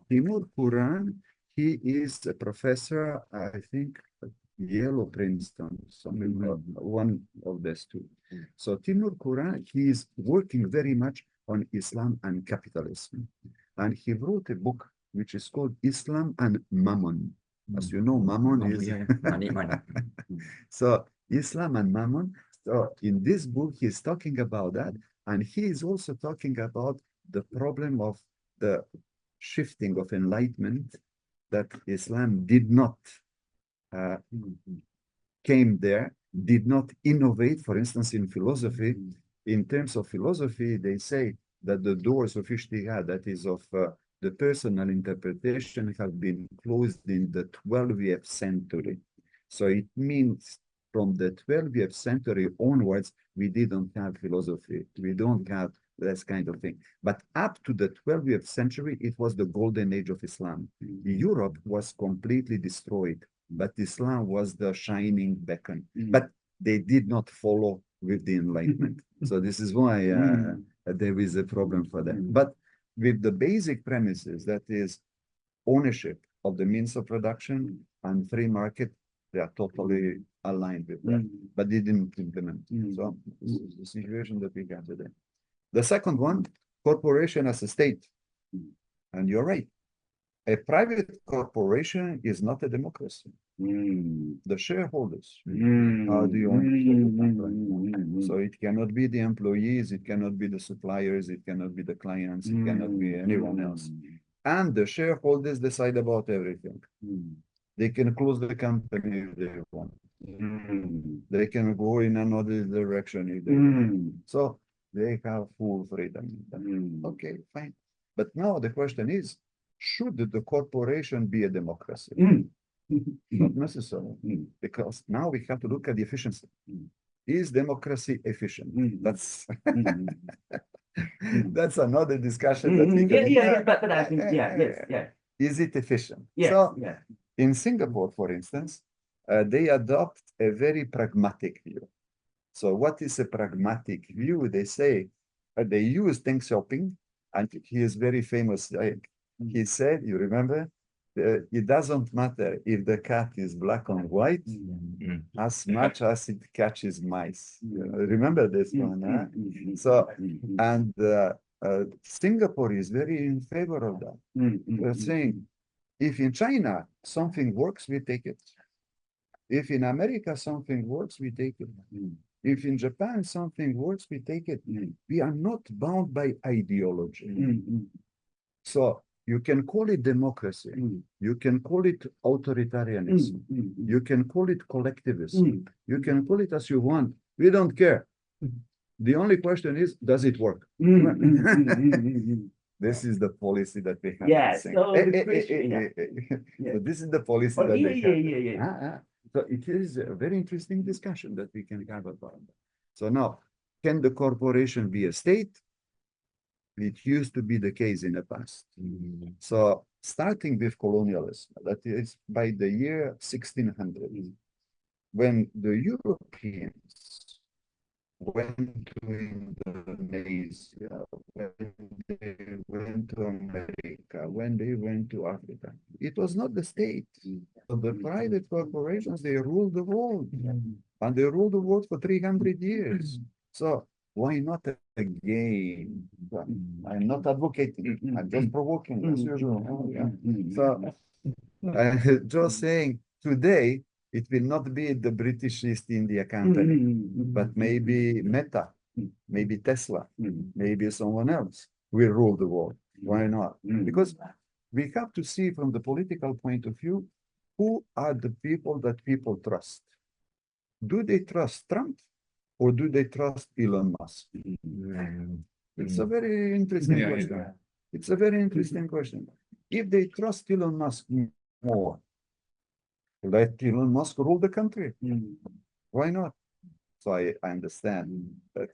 Timur Kuran, he is a professor, I think, at Yale or Princeton, something, one of these two. So Timur Kuran, he is working very much on Islam and capitalism. And he wrote a book which is called Islam and Mammon. As you know, Mammon is money. So Islam and Mammon. So in this book, he's talking about that. And he is also talking about the problem of the shifting of enlightenment, that Islam did not came there, did not innovate. For instance, in philosophy, in terms of philosophy, they say that the doors of Ishtihad, that is of the personal interpretation, have been closed in the 12th century. So it means from the 12th century onwards, we didn't have philosophy. We don't have this kind of thing. But up to the 12th century, it was the golden age of Islam. Europe was completely destroyed, but Islam was the shining beacon. But they did not follow with the Enlightenment. So this is why there is a problem for them. But with the basic premises, that is ownership of the means of production and free market, they are totally aligned with that, but they didn't implement. So this is the situation that we have today. The second one, corporation as a state. And you're right. A private corporation is not a democracy. The shareholders are the owners. So it cannot be the employees, it cannot be the suppliers, it cannot be the clients, it cannot be anyone else. And the shareholders decide about everything. They can close the company if they want. They can go in another direction if they want. So they have full freedom. Okay, fine. But now the question is, should the corporation be a democracy? Not necessarily, because now we have to look at the efficiency. Is democracy efficient? That's that's another discussion that we can but I think, yes. Is it efficient? Yes, So yeah. in Singapore, for instance, they adopt a very pragmatic view. So what is a pragmatic view? They say they use Deng Xiaoping, and he is very famous. He said, you remember, it doesn't matter if the cat is black and white as much as it catches mice. Remember this one, huh? So, and Singapore is very in favor of that. They're saying, if in China something works, we take it. If in America something works, we take it. If in Japan something works, we take it. We are not bound by ideology. So you can call it democracy. You can call it authoritarianism. You can call it collectivism. You can call it as you want. We don't care. The only question is, does it work? This is the policy that we have. Yes. So this is the policy that we have. So it is a very interesting discussion that we can have about that. So now, can the corporation be a state? It used to be the case in the past. So starting with colonialism, that is by the year 1600, when the Europeans went to Indonesia, when they went to America, when they went to Africa, it was not the state. So the private corporations, they ruled the world. And they ruled the world for 300 years. So why not again? I'm not advocating, I'm just provoking as usual. So just saying, today, it will not be the British East India Company, but maybe Meta, maybe Tesla, maybe someone else will rule the world. Why not? Because we have to see from the political point of view, who are the people that people trust? Do they trust Trump or do they trust Elon Musk? It's a very interesting question. It's a very interesting question. If they trust Elon Musk more, let Elon Musk rule the country. Why not? So I understand that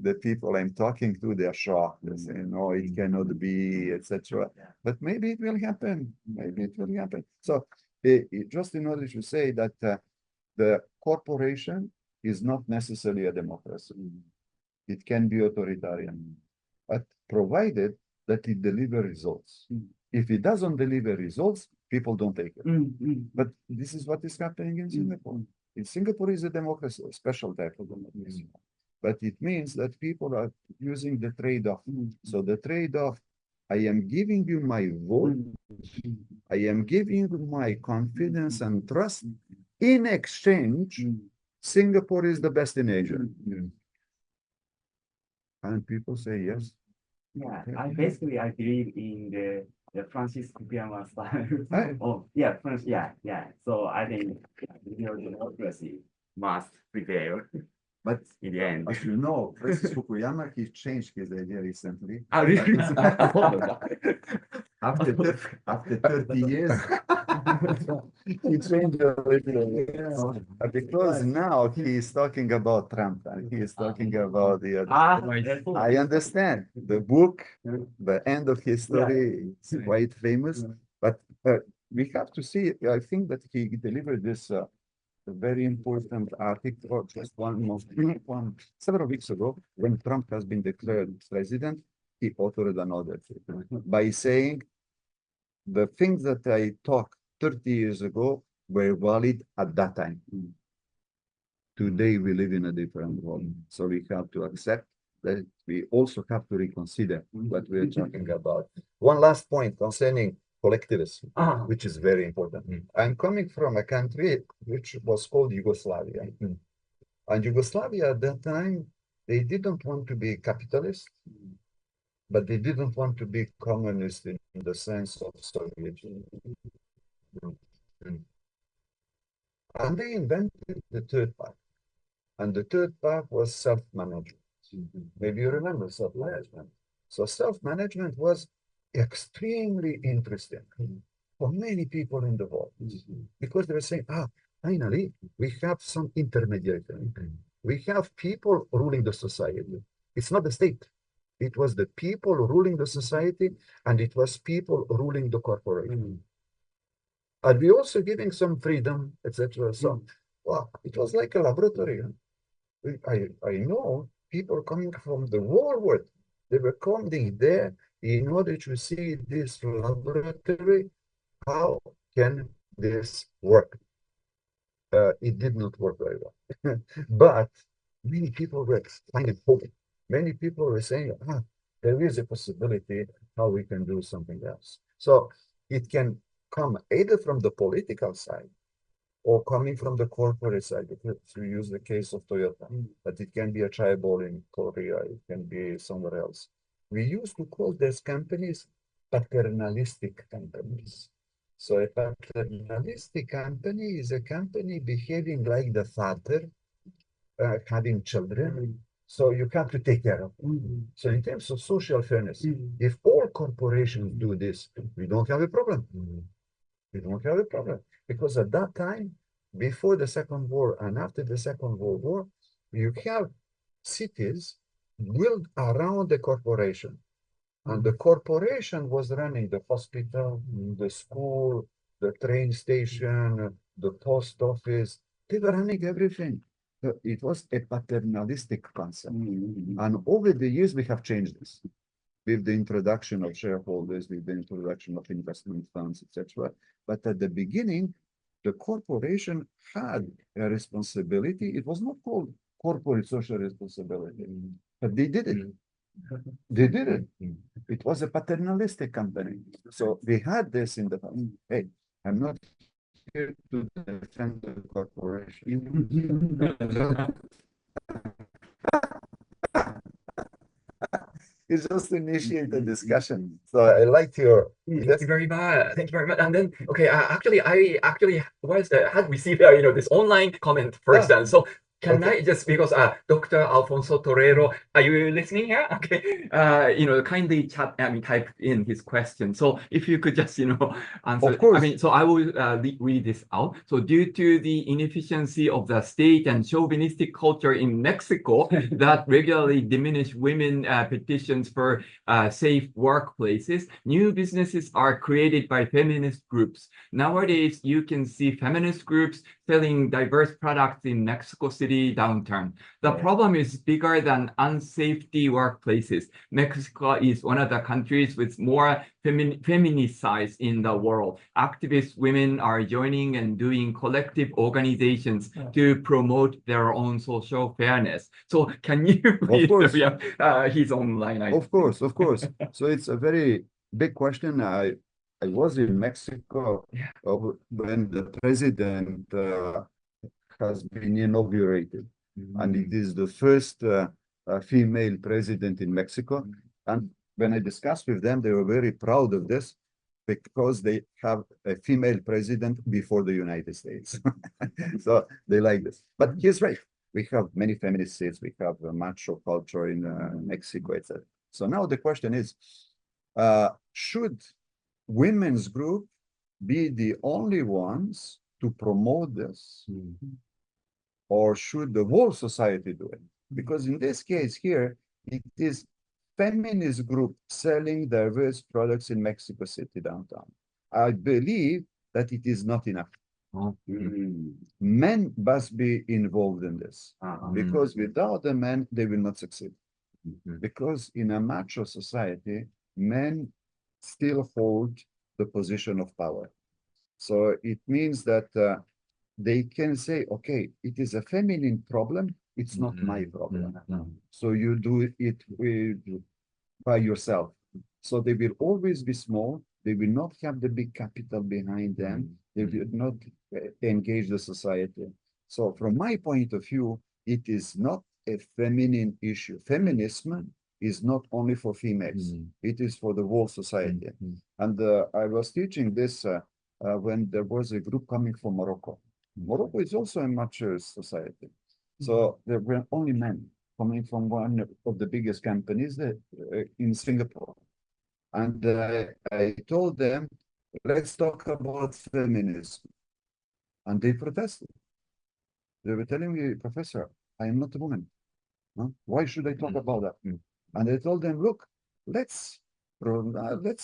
the people I'm talking to, they are shocked. They say, no, it cannot be, etc. But maybe it will happen. Maybe it will happen. So just in order to say that the corporation is not necessarily a democracy. It can be authoritarian, but provided that it delivers results. If it doesn't deliver results, people don't take it. But this is what is happening in Singapore. In Singapore is a democracy, a special type of democracy. But it means that people are using the trade-off. So the trade-off, I am giving you my vote, I am giving you my confidence and trust. In exchange, Singapore is the best in Asia. And people say yes. Yeah, Okay. I believe in the Francis Fukuyama style. Right. Oh, yeah, yeah. So I think real democracy must prevail. But in the end, as you know, Francis Fukuyama, he changed his idea recently. really? After 30 years, he changed a little. Because now he is talking about Trump and he is talking about the other. I understand the book, the end of his story is quite famous, but we have to see. I think that he delivered this a very important article, just several weeks ago, when Trump has been declared president, he authored another by saying the things that I talked 30 years ago were valid at that time. Today we live in a different world, so we have to accept that we also have to reconsider what we're talking about. One last point concerning collectivism, which is very important. I'm coming from a country which was called Yugoslavia. And Yugoslavia at that time, they didn't want to be capitalist, but they didn't want to be communist in the sense of Soviet Union. And they invented the third path. And the third path was self-management. Maybe you remember self-management. So self-management was extremely interesting for many people in the world because they were saying, finally, we have some intermediary. We have people ruling the society. It's not the state. It was the people ruling the society, and it was people ruling the corporation. And we also giving some freedom, etc. So, well, it was like a laboratory. I know people coming from the whole world. They were coming there in order to see this laboratory. How can this work? It did not work very well. But many people were finding hope. Many people were saying, there is a possibility how we can do something else. So it can come either from the political side or coming from the corporate side, to use the case of Toyota, but it can be a tribal in Korea, it can be somewhere else. We used to call these companies paternalistic companies. So a paternalistic company is a company behaving like the father, having children. So you have to take care of them. So in terms of social fairness, if all corporations do this, we don't have a problem. We don't have a problem. Because at that time, before the Second War and after the Second World War, you have cities built around the corporation. And the corporation was running the hospital, the school, the train station, the post office. They were running everything. So it was a paternalistic concept. And over the years, we have changed this with the introduction of shareholders, with the introduction of investment funds, etc. But at the beginning, the corporation had a responsibility. It was not called corporate social responsibility, but they did it. They did it. It was a paternalistic company. So we had this in the past. Hey, I'm not here to defend the corporation. It's just to initiate the discussion. So I liked your. Thank you very much. Thank you very much. And then, okay, I actually was had received this online comment first, and so Can I just, because Dr. Alfonso Torero, are you listening here? Okay. Kindly type in his question. So if you could just, answer. Of course. I mean, so I will read this out. So due to the inefficiency of the state and chauvinistic culture in Mexico that regularly diminish women petitions for safe workplaces, new businesses are created by feminist groups. Nowadays, you can see feminist groups selling diverse products in Mexico City downtown. The problem is bigger than unsafety workplaces. Mexico is one of the countries with more feminicides in the world. Activist women are joining and doing collective organizations to promote their own social fairness. So can you read? course. He's online. Of course. So it's a very big question. I was in Mexico when the president has been inaugurated, and it is the first female president in Mexico. And when I discussed with them, they were very proud of this because they have a female president before the United States. So they like this. But he's right. We have many feminist states. We have a macho culture in Mexico, etc. So now the question is, should women's group be the only ones to promote this? Or should the whole society do it? Because in this case here, it is feminist group selling diverse products in Mexico City downtown. I believe that it is not enough. Men must be involved in this because without the men, they will not succeed. Because in a macho society, men still hold the position of power. So it means that they can say, okay, it is a feminine problem. It's not my problem. So you do it by yourself. So they will always be small. They will not have the big capital behind them. They will not engage the society. So from my point of view, it is not a feminine issue. Feminism is not only for females. It is for the whole society. And I was teaching this when there was a group coming from Morocco. Morocco is also a macho society. So there were only men coming from one of the biggest companies in Singapore. And I told them, let's talk about feminism. And they protested. They were telling me, Professor, I am not a woman. Huh? Why should I talk about that? And I told them, look, let's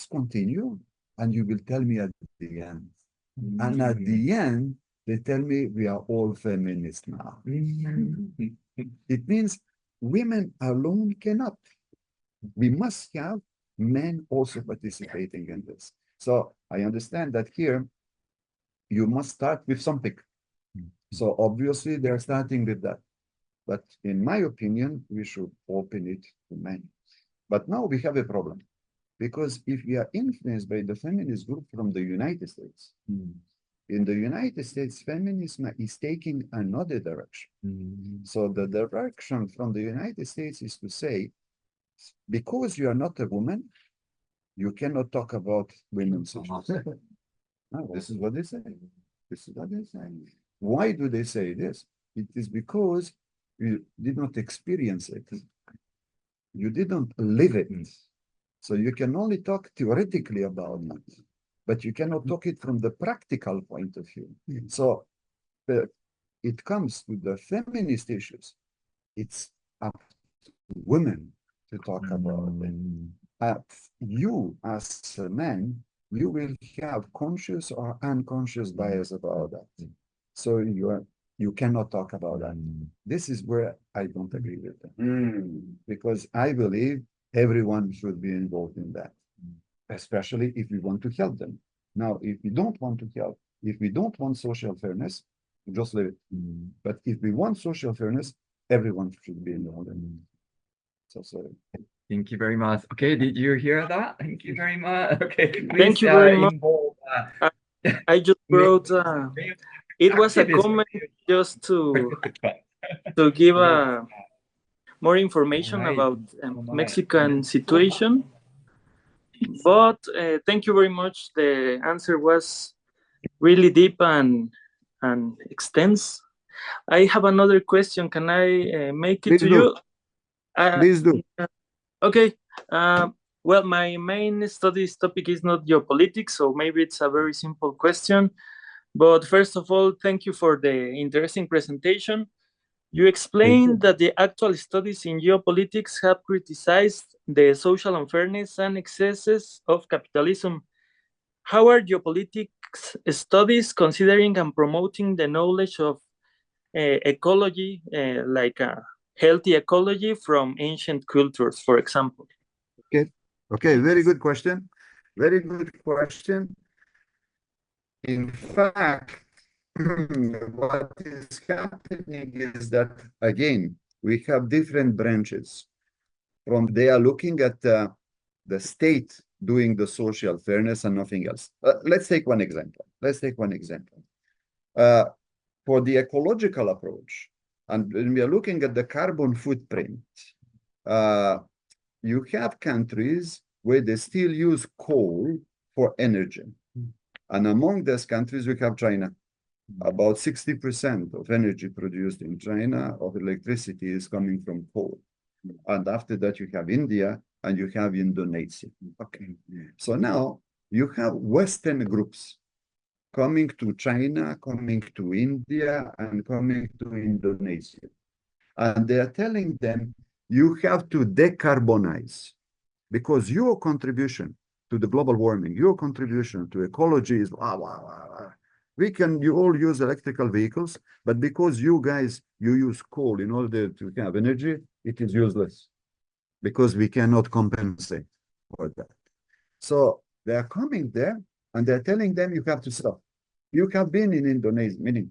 continue, and you will tell me at the end. And at the end, they tell me we are all feminists now. It means women alone cannot. We must have men also participating in this. So I understand that here you must start with something. So obviously they're starting with that. But in my opinion, we should open it to men. But now we have a problem. Because if we are influenced by the feminist group from the United States, in the United States, feminism is taking another direction. So the direction from the United States is to say, because you are not a woman, you cannot talk about women's issues. No, this is what they say. This is what they say. Why do they say this? It is because you did not experience it. You didn't live it. So you can only talk theoretically about it, but you cannot talk it from the practical point of view. So it comes to the feminist issues. It's up to women to talk about it. You, as a man, you will have conscious or unconscious bias about that. So you cannot talk about that. This is where I don't agree with them. Because I believe everyone should be involved in that, especially if we want to help them. Now, if we don't want to help, if we don't want social fairness, just leave it. But if we want social fairness, everyone should be involved in it. So sorry. Thank you very much. Okay, did you hear that? Thank you very much. Okay, please, thank you very much. Involve, I just wrote, it was a comment just to give more information about Mexican situation. But thank you very much. The answer was really deep and extensive. I have another question. Can I make it Please to do. you? Please do. Okay. Well, my main studies topic is not geopolitics, so maybe it's a very simple question. But first of all, thank you for the interesting presentation. You explained that the actual studies in geopolitics have criticized the social unfairness and excesses of capitalism. How are geopolitics studies considering and promoting the knowledge of ecology, like a healthy ecology from ancient cultures, for example? Okay, very good question. Very good question. In fact, what is happening is that, again, we have different branches. They are looking at the state doing the social fairness and nothing else. Let's take one example. For the ecological approach, and when we are looking at the carbon footprint, you have countries where they still use coal for energy. And among those countries, we have China. About 60% of energy produced in China of electricity is coming from coal. And after that, you have India and you have Indonesia. Okay. So now you have Western groups coming to China, coming to India, and coming to Indonesia. And they are telling them, you have to decarbonize because your contribution to the global warming, your contribution to ecology is you all use electrical vehicles, but because you guys, you use coal in order to have energy, it is useless because we cannot compensate for that. So they are coming there and they're telling them you have to stop. You have been in Indonesia, meaning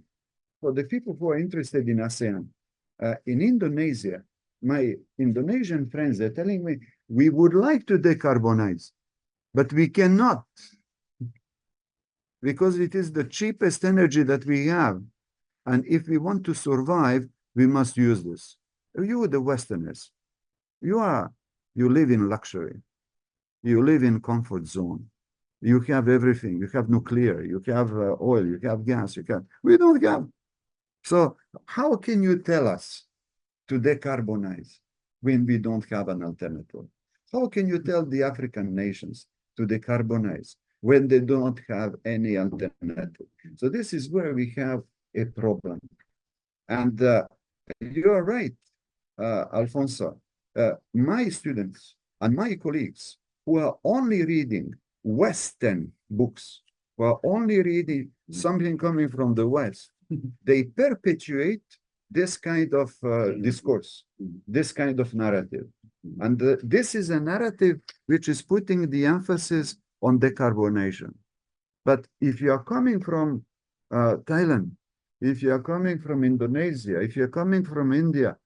for the people who are interested in ASEAN, in Indonesia, my Indonesian friends, they're telling me, we would like to decarbonize, but we cannot because it is the cheapest energy that we have. And if we want to survive, we must use this. You, the Westerners, you live in luxury. You live in comfort zone. You have everything. You have nuclear, you have oil, you have gas, we don't have. So how can you tell us to decarbonize when we don't have an alternative? How can you tell the African nations to decarbonize when they don't have any alternative? So this is where we have a problem. And you're right, Alfonso. My students and my colleagues who are only reading Western books, who are only reading something coming from the West, they perpetuate this kind of discourse, this kind of narrative. And this is a narrative which is putting the emphasis on decarbonation. But if you are coming from Thailand, if you are coming from Indonesia, if you're coming from India,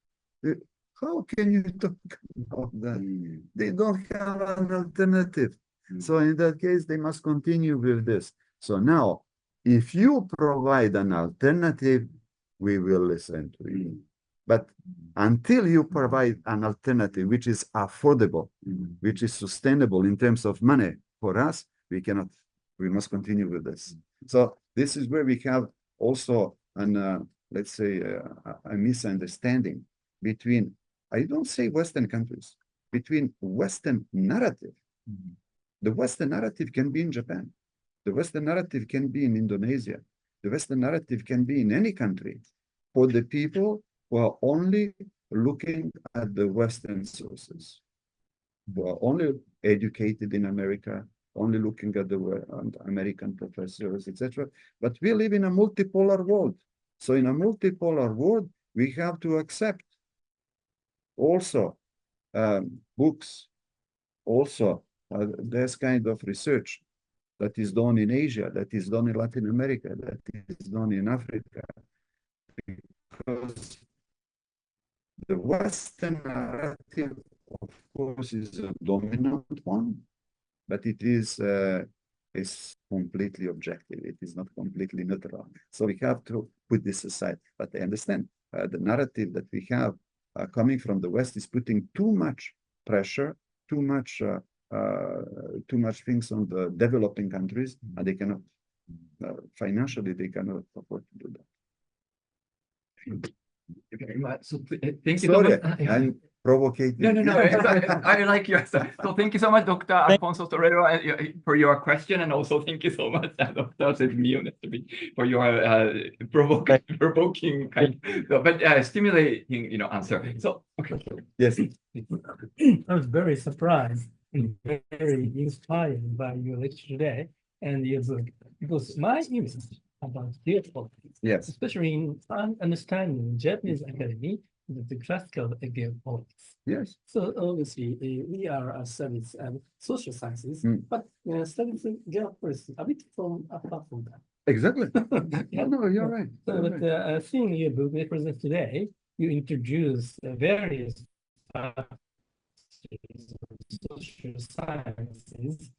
how can you talk about that? They don't have an alternative. So in that case, they must continue with this. So now, if you provide an alternative, we will listen to you. But until you provide an alternative which is affordable, which is sustainable in terms of money for us, we must continue with this. So this is where we have also an, let's say, a misunderstanding between, I don't say Western countries, between Western narrative. The Western narrative can be in Japan. The Western narrative can be in Indonesia. The Western narrative can be in any country for the people who are only looking at the Western sources, who are only educated in America, only looking at the American professors, etc. But we live in a multipolar world. So in a multipolar world, we have to accept also books, also this kind of research that is done in Asia, that is done in Latin America, that is done in Africa. Because the Western narrative, of course, is a dominant one, but it is completely objective. It is not completely neutral. So we have to put this aside. But I understand the narrative that we have coming from the West is putting too much pressure, too much things on the developing countries, and they cannot financially they cannot afford to do that. very much. So thank you so Sorry, much. I'm provocating. No. I like your answer. So thank you so much, Dr. Alfonso Torero, for your question, and also thank you so much, Dr. for your provoking kind, but stimulating, answer. So okay. Yes. I was very surprised and very inspired by your lecture today and your book, because my interest about geopolitics, Yes. especially in understanding Japanese academy, the classical geopolitics. Yes. So obviously, we are studies social sciences, but studies geopolitics a bit from apart from that. Exactly. Yeah. No, you're right. So, You're but right. seeing your book represents today, you introduce various social sciences,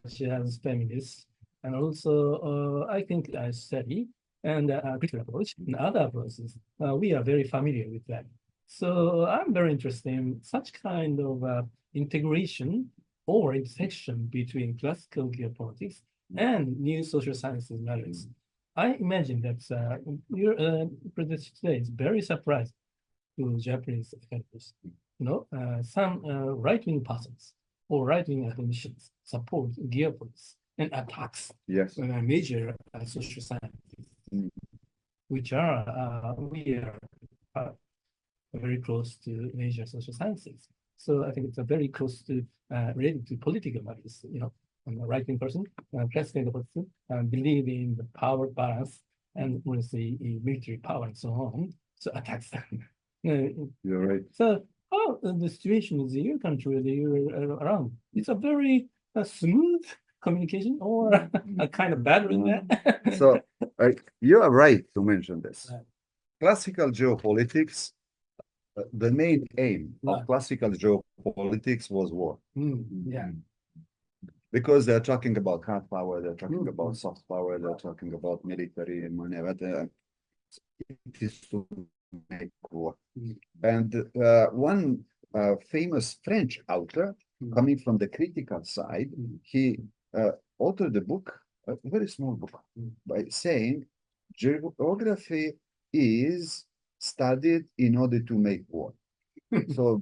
such as feminists, and also I think study and critical approach and other approaches. We are very familiar with that. So I'm very interested in such kind of integration or intersection between classical geopolitics and new social sciences matters. I imagine that your presentation today is very surprising to Japanese academics. Some right-wing persons or right-wing academicians support geopolitics and attacks Yes. major social sciences, which are we are very close to major social sciences. So I think it's a very close to related to political matters. I'm a right-wing person, classical person, believe in the power balance and with the military power and so on. So attacks them. You're right. So how the situation is in your country that you're around? It's a very smooth communication or a kind of bad in that? So you are right to mention this. Right. Classical geopolitics, the main aim of Right. classical geopolitics was war. Yeah. Because they're talking about hard power, they're talking about soft power, they're talking about military and money, but it is to make war. And one famous French author coming from the critical side, he authored a book, a very small book, by saying geography is studied in order to make war. So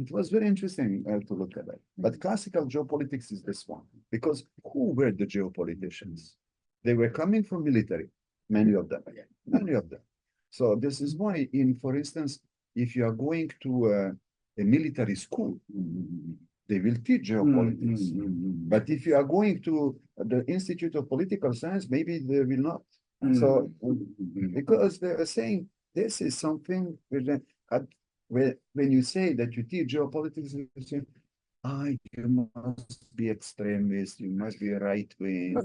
it was very interesting to look at that. But classical geopolitics is this one, because who were the geopoliticians? They were coming from military, many of them. So this is why, for instance, if you are going to a military school, they will teach geopolitics. But if you are going to the Institute of Political Science, maybe they will not. So because they are saying this is something when you say that you teach geopolitics, you say, you must be extremist, you must be right wing.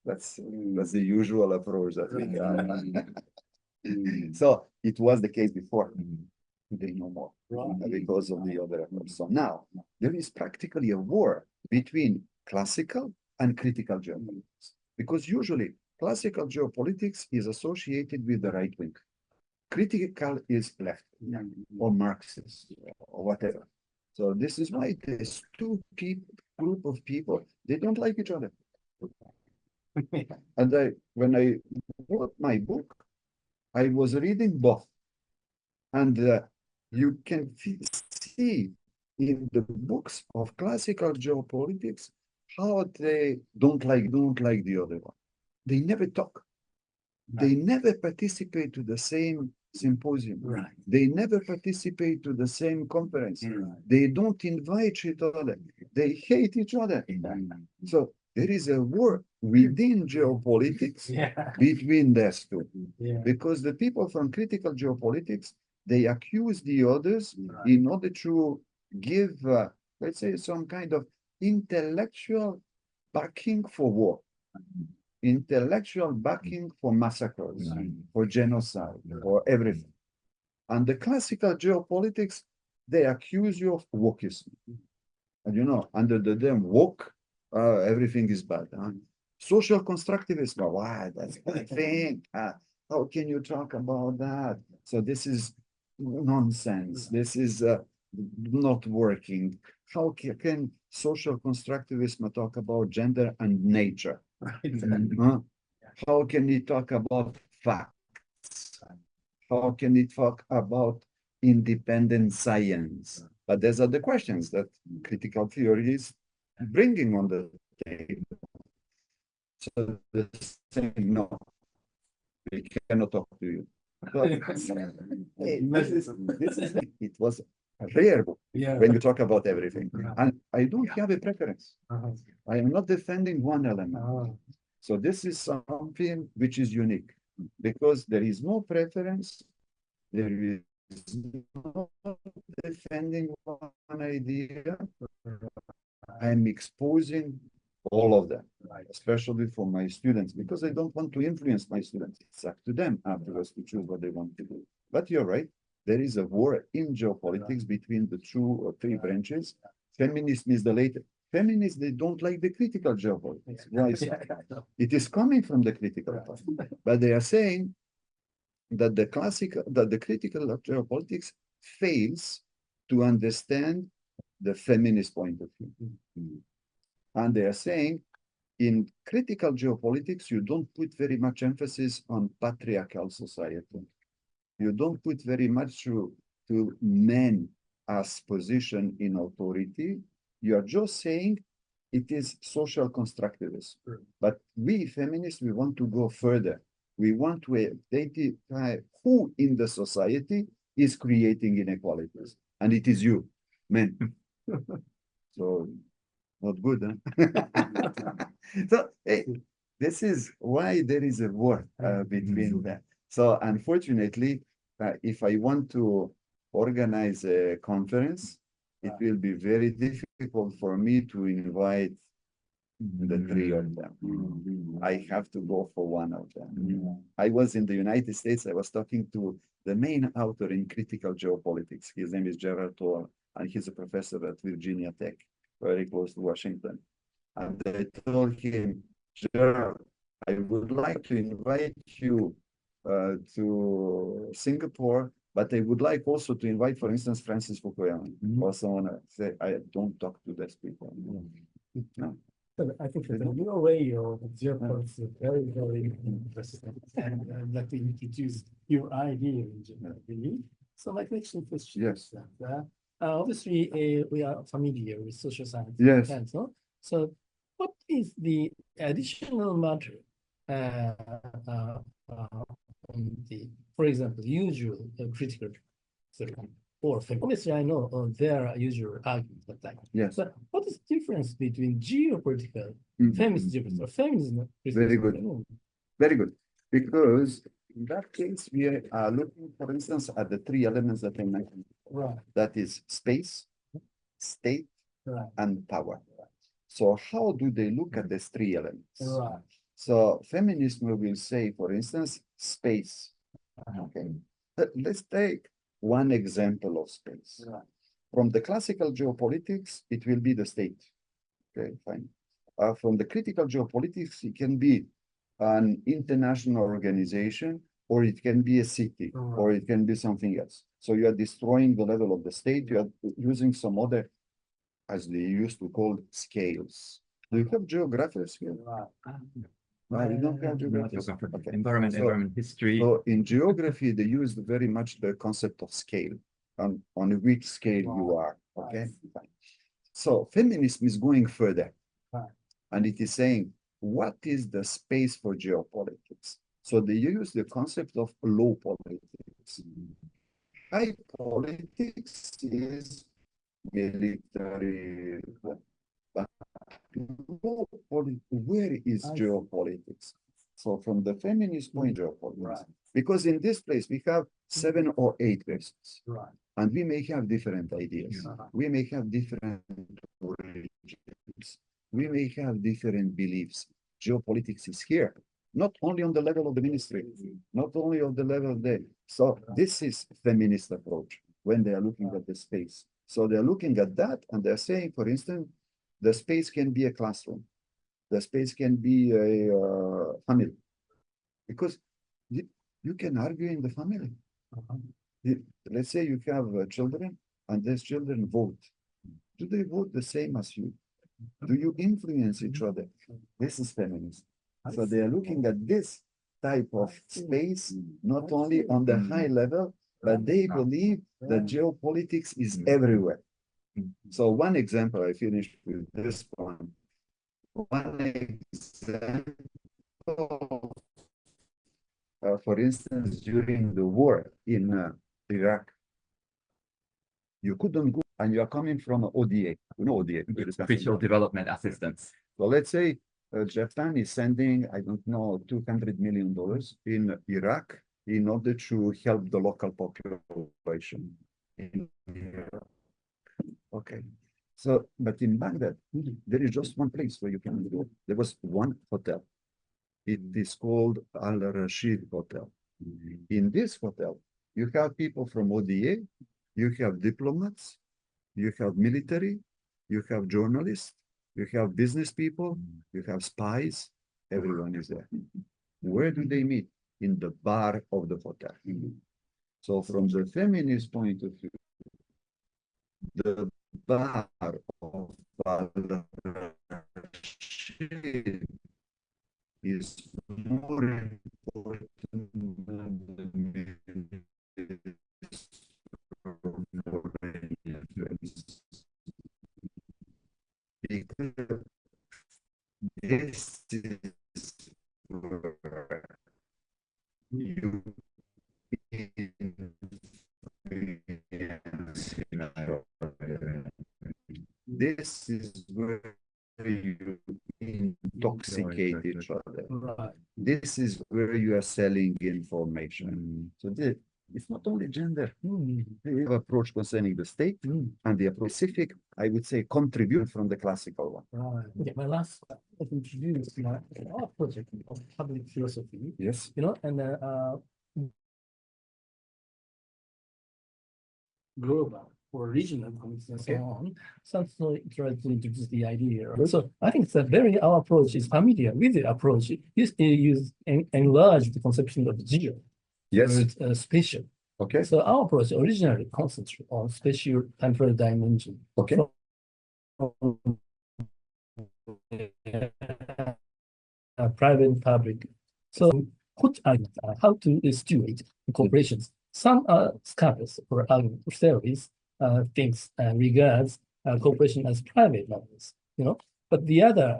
That's the usual approach that we got. So it was the case before. Today no more because of the other approach. So now there is practically a war between classical and critical geopolitics, because usually classical geopolitics is associated with the right wing. Critical is left or Marxist or whatever. So this is why there's two group of people, they don't like each other. And when I wrote my book, I was reading both. And you can see in the books of classical geopolitics how they don't like the other one. They never talk. They never participate to the same symposium. Right. They never participate to the same conference. They don't invite each other. They hate each other. So there is a war within geopolitics between these two. Because the people from critical geopolitics, they accuse the others in order to give, let's say, some kind of intellectual backing for war. Intellectual backing for massacres, for genocide, for everything. And the classical geopolitics, they accuse you of wokeism. And under the term woke, everything is bad. Social constructivism, why? That's a bad thing. How can you talk about that? So this is nonsense. This is not working. How can social constructivism talk about gender and nature? How can he talk about facts? How can he talk about independent science? But there's other questions that critical theory is bringing on the table. So they're saying, no, we cannot talk to you. It was a rare book when you talk about everything. And I don't have a preference. I am not defending one element. So this is something which is unique because there is no preference. There is no defending one idea. I'm exposing all of them, especially for my students, because I don't want to influence my students. It's up to them afterwards to choose what they want to do. But you're right. There is a war in geopolitics between the 2 or 3 branches. Feminism is the latest. Feminists, they don't like the critical geopolitics. Why is that? It is coming from the critical part. But they are saying that the critical geopolitics fails to understand the feminist point of view. And they are saying in critical geopolitics, you don't put very much emphasis on patriarchal society. You don't put very much to men as position in authority. You are just saying it is social constructivism. But we feminists, we want to go further. We want to identify who in the society is creating inequalities. And it is you, men. So, not good, huh? So, hey, this is why there is a war between them. So, unfortunately, if I want to organize a conference, it will be very difficult for me to invite the 3 of them. I have to go for one of them. I was in the United States. I was talking to the main author in critical geopolitics. His name is Gerald Toll, and he's a professor at Virginia Tech, very close to Washington. And I told him, Gerald, I would like to invite you to Singapore, but I would like also to invite, for instance, Francis Fukuyama or someone else. Say, I don't talk to those people. No. But I think that your way of geopolitics is very, very interesting. And I'd like to introduce your idea in general. So my question is, Yes. obviously, we are familiar with social science. Yes. And so what is the additional matter on the, for example, usual critical theory or obviously I know there are usual arguments like that. Yes. But what is the difference between geopolitical feminist difference or feminism? Very good. Very good. Because in that case, we are looking, for instance, at the 3 elements that I mentioned. Right. That is space, state, and power. So how do they look at these 3 elements? Right. So feminism will say, for instance, space. Okay. Let's take one example of space. From the classical geopolitics, it will be the state. Okay, fine. From the critical geopolitics, it can be an international organization, or it can be a city, or it can be something else. So you are destroying the level of the state. You are using some other, as they used to call, scales. Do you have geographers here? No, we don't have geographers. Okay. Environment, history. So in geography, they use very much the concept of scale, on which scale you are. Okay. Fine. So feminism is going further, and it is saying, what is the space for geopolitics? So they use the concept of low politics. High politics is military. But low politics, where is geopolitics? So from the feminist point, geopolitics. Because in this place, we have 7 or 8 persons. And we may have different ideas. We may have different origins. We may have different beliefs. Geopolitics is here, not only on the level of the ministry, not only on the level of the. So this is feminist approach when they are looking at the space. So they're looking at that and they're saying, for instance, the space can be a classroom. The space can be a family. Because you can argue in the family. Let's say you have children and these children vote. Do they vote the same as you? Do you influence each other? This is feminism. So they are looking at this type of space, not only on the high level, but they believe that geopolitics is everywhere. So one example, I finished with this one. One example, for instance, during the war in Iraq, you couldn't go, and you are coming from ODA. You know ODA, Official Development Assistance. So let's say Japan is sending, I don't know, $200 million in Iraq in order to help the local population in Iraq. Okay. So, but in Baghdad, there is just one place where you can go. There was one hotel. It is called Al Rashid Hotel. In this hotel, you have people from ODA, you have diplomats, you have military, you have journalists, you have business people, you have spies, everyone is there. Where do they meet? In the bar of the hotel. So from the feminist point of view, the bar of Al-Rashid is more important than the because this is where you this is where you intoxicate each other. Right. This is where you are selling information. So it's not only gender. We have approach concerning the state and the specific, I would say, contribute from the classical one. Right. Okay, my last I've introduced our project of public philosophy. Yes. You know, and global or regional conflicts and so on. Some try to introduce the idea. So I think our approach is familiar with the approach. Use enlarge the conception of geo. Yes. Spatial. Okay. So our approach originally concentrated on spatial temporal dimension. Okay. Private and public. So what are how to steward corporations? Some scholars or theories thinks regards corporation as private matters, you know. But the other,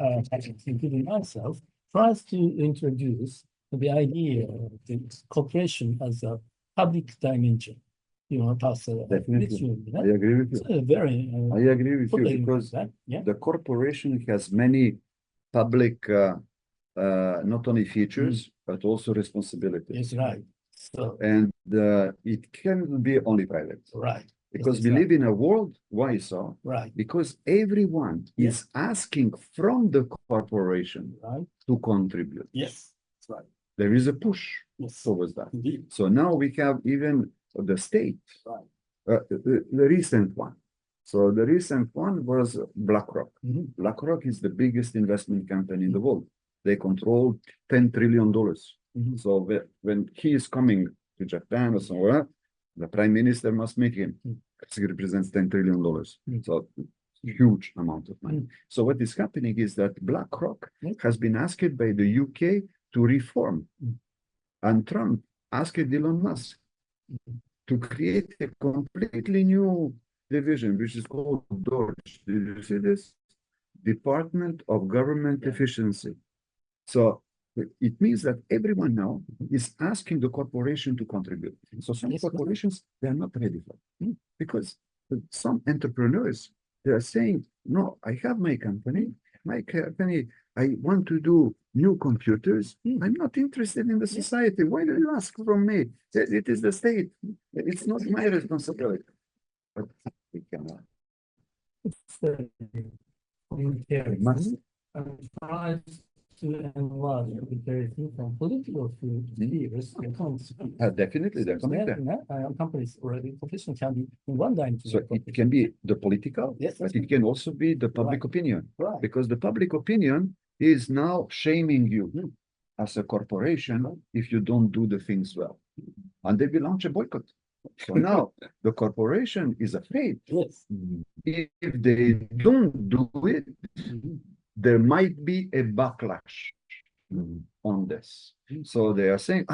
including myself, tries to introduce the idea of the corporation as a public dimension. You know, Definitely. I agree with you. So very. I agree with you because the corporation has many public, not only features, but also responsibilities. Yes, right. So, and it can be only private. Right. Because we live in a world, why so? Right. Because everyone is asking from the corporation to contribute. Yes, that's right. There is a push towards that. Indeed. So now we have even the state, the recent one. So the recent one was BlackRock. BlackRock is the biggest investment company in the world. They control $10 trillion. So when he is coming to Japan or somewhere, the prime minister must meet him. He represents $10 trillion. So huge amount of money. So what is happening is that BlackRock has been asked by the UK to reform. And Trump asked Elon Musk to create a completely new division, which is called DOGE. Did you see this? Department of Government Efficiency. So it means that everyone now is asking the corporation to contribute. So some corporations, they are not ready for it. Because some entrepreneurs, they are saying, no, I have my company, I want to do new computers. I'm not interested in the society. Why do you ask from me? It is the state. It's not my responsibility. But we cannot. To enlarge comparison from political leaders definitely, they're coming there. Companies or the profession can be in one dimension. So it can be the political, but it can also be the public opinion. Because the public opinion is now shaming you as a corporation if you don't do the things well. And they will launch a boycott. So now the corporation is afraid. Yes. If they don't do it, there might be a backlash on this. So they are saying,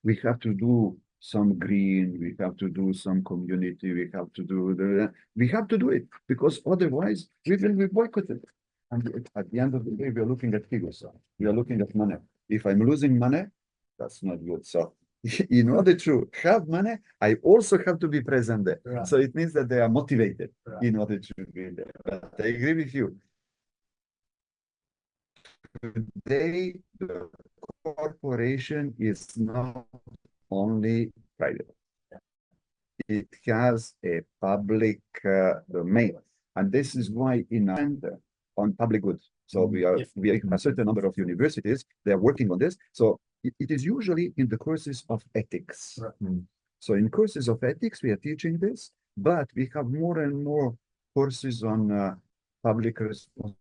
we have to do some green, we have to do some community, we have to do it because otherwise we will be boycotted. And at the end of the day, we are looking at figures. We are looking at money. If I'm losing money, that's not good. So in order to have money, I also have to be present there. Right. So it means that they are motivated Right. in order to be there. But I agree with you. Today, the corporation is not only private. It has a public domain. And this is why in our center on public goods. So we are a certain number of universities, they are working on this. So it is usually in the courses of ethics. Right. So in courses of ethics, we are teaching this, but we have more and more courses on public responsibility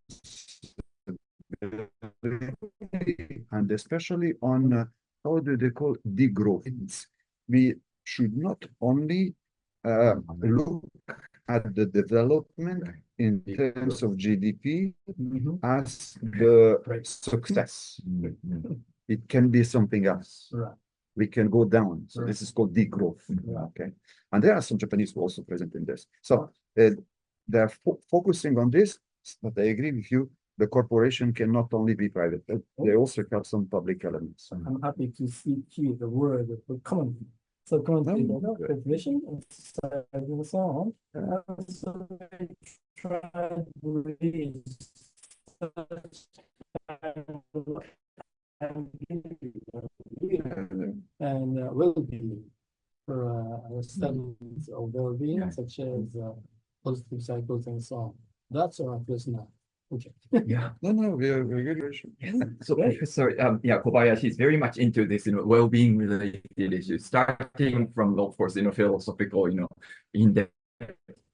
and especially on how do they call degrowth. We should not only look at the development in terms of GDP as the success. It can be something else. Right. We can go down. So Right. this is called degrowth. Right. Okay. And there are some Japanese who are also present in this. So they're focusing on this, but I agree with you. The corporation cannot only be private, but they also have some public elements. I'm happy to see here the word for community. So community corporation and society and so on. And so they try to release and well-being for studies of well-being, such as positive cycles and so on. That's our personal project. Yeah. No, we're good. Yes. So Professor, Kobayashi is very much into this, well-being related issues, starting from, of course, philosophical, in-depth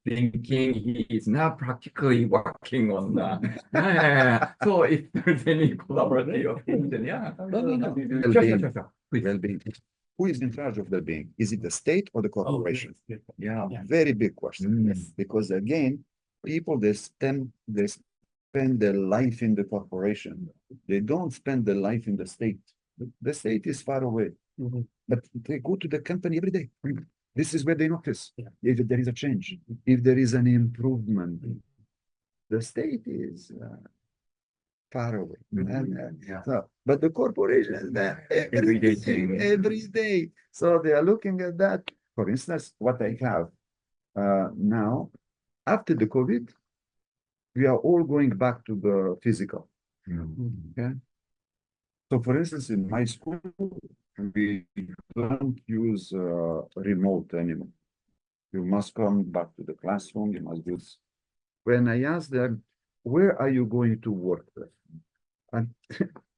thinking. He is now practically working on that. So if there's any collaborative thing, then Sure. Please. Well-being. Who is in charge of well-being? Is it the state or the corporation? Yeah. Very big question. Because again, people they spend their life in the corporation. They don't spend their life in the state. The state is far away, but they go to the company every day. This is where they notice if there is a change, if there is an improvement. The state is far away. But the corporation is there every day. So they are looking at that. For instance, what I have now, after the COVID, we are all going back to the physical. Okay. So for instance, in my school, we don't use remote anymore. You must come back to the classroom, you must do this. When I ask them, where are you going to work? And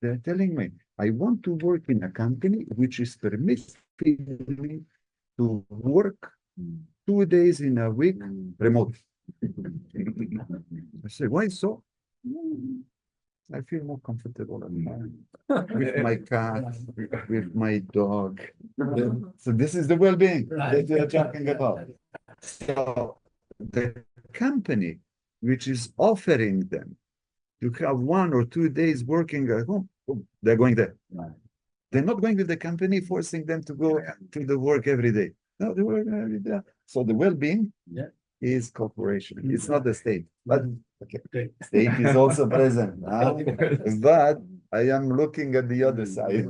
they're telling me, I want to work in a company which is permitting me to work 2 days in a week remote. I say, why so? I feel more comfortable at home with my cat, with my dog. So this is the well-being that we are talking about. So the company which is offering them to have 1 or 2 days working at home, they're going there. They're not going with the company forcing them to go to the work every day. No, they work every day. So the well-being is corporation. It's not the state. But state is also present. But I am looking at the other side.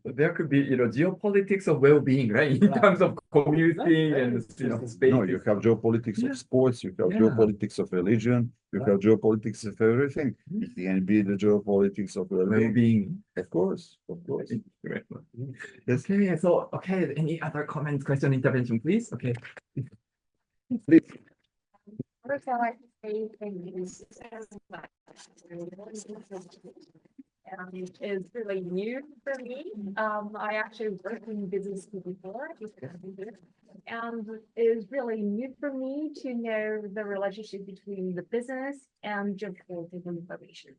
There could be, geopolitics of well-being, right? In terms of commuting and, space. No, you have geopolitics of sports, you have geopolitics of religion, you have geopolitics of everything. It can be the geopolitics of well-being. Of course. Okay, so, any other comments, question, intervention, please? Okay. Please. First, I'd like to say thank you so much. Is really new for me. I actually worked in business before, and it is really new for me to know the relationship between the business and geopolitical information.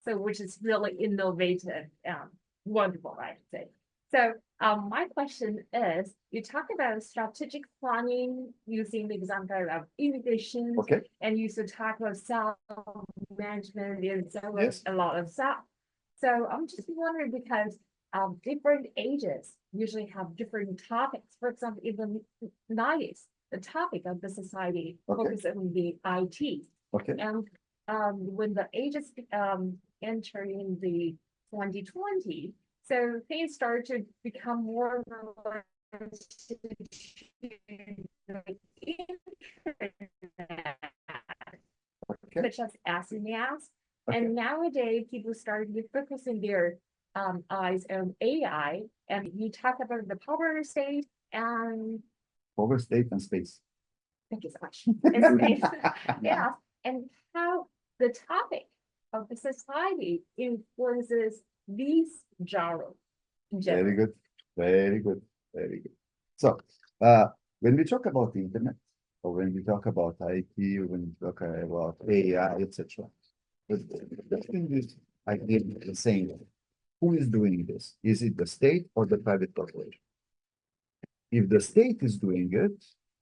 So, which is really innovative and wonderful, I would say. So my question is, you talk about strategic planning using the example of innovation, Okay. and you also talk about self-management and so Yes. a lot of stuff. So I'm just wondering because different ages usually have different topics. For example, in the 90s, the topic of the society Okay. focused on the IT. Okay. And when the ages enter in the 2020, so things start to become more related to the internet, Okay. such as SMS. Okay. And nowadays, people start focusing their eyes on AI. And you talk about the power state and Power state and space. thank you so much. And space. Yeah, and how the topic of the society influences these genres in general. Very good. Very good. Very good. So, when we talk about the internet, or when we talk about IT, or when we talk about AI, etc., the thing is, I think the same. Who is doing this? Is it the state or the private corporation? If the state is doing it,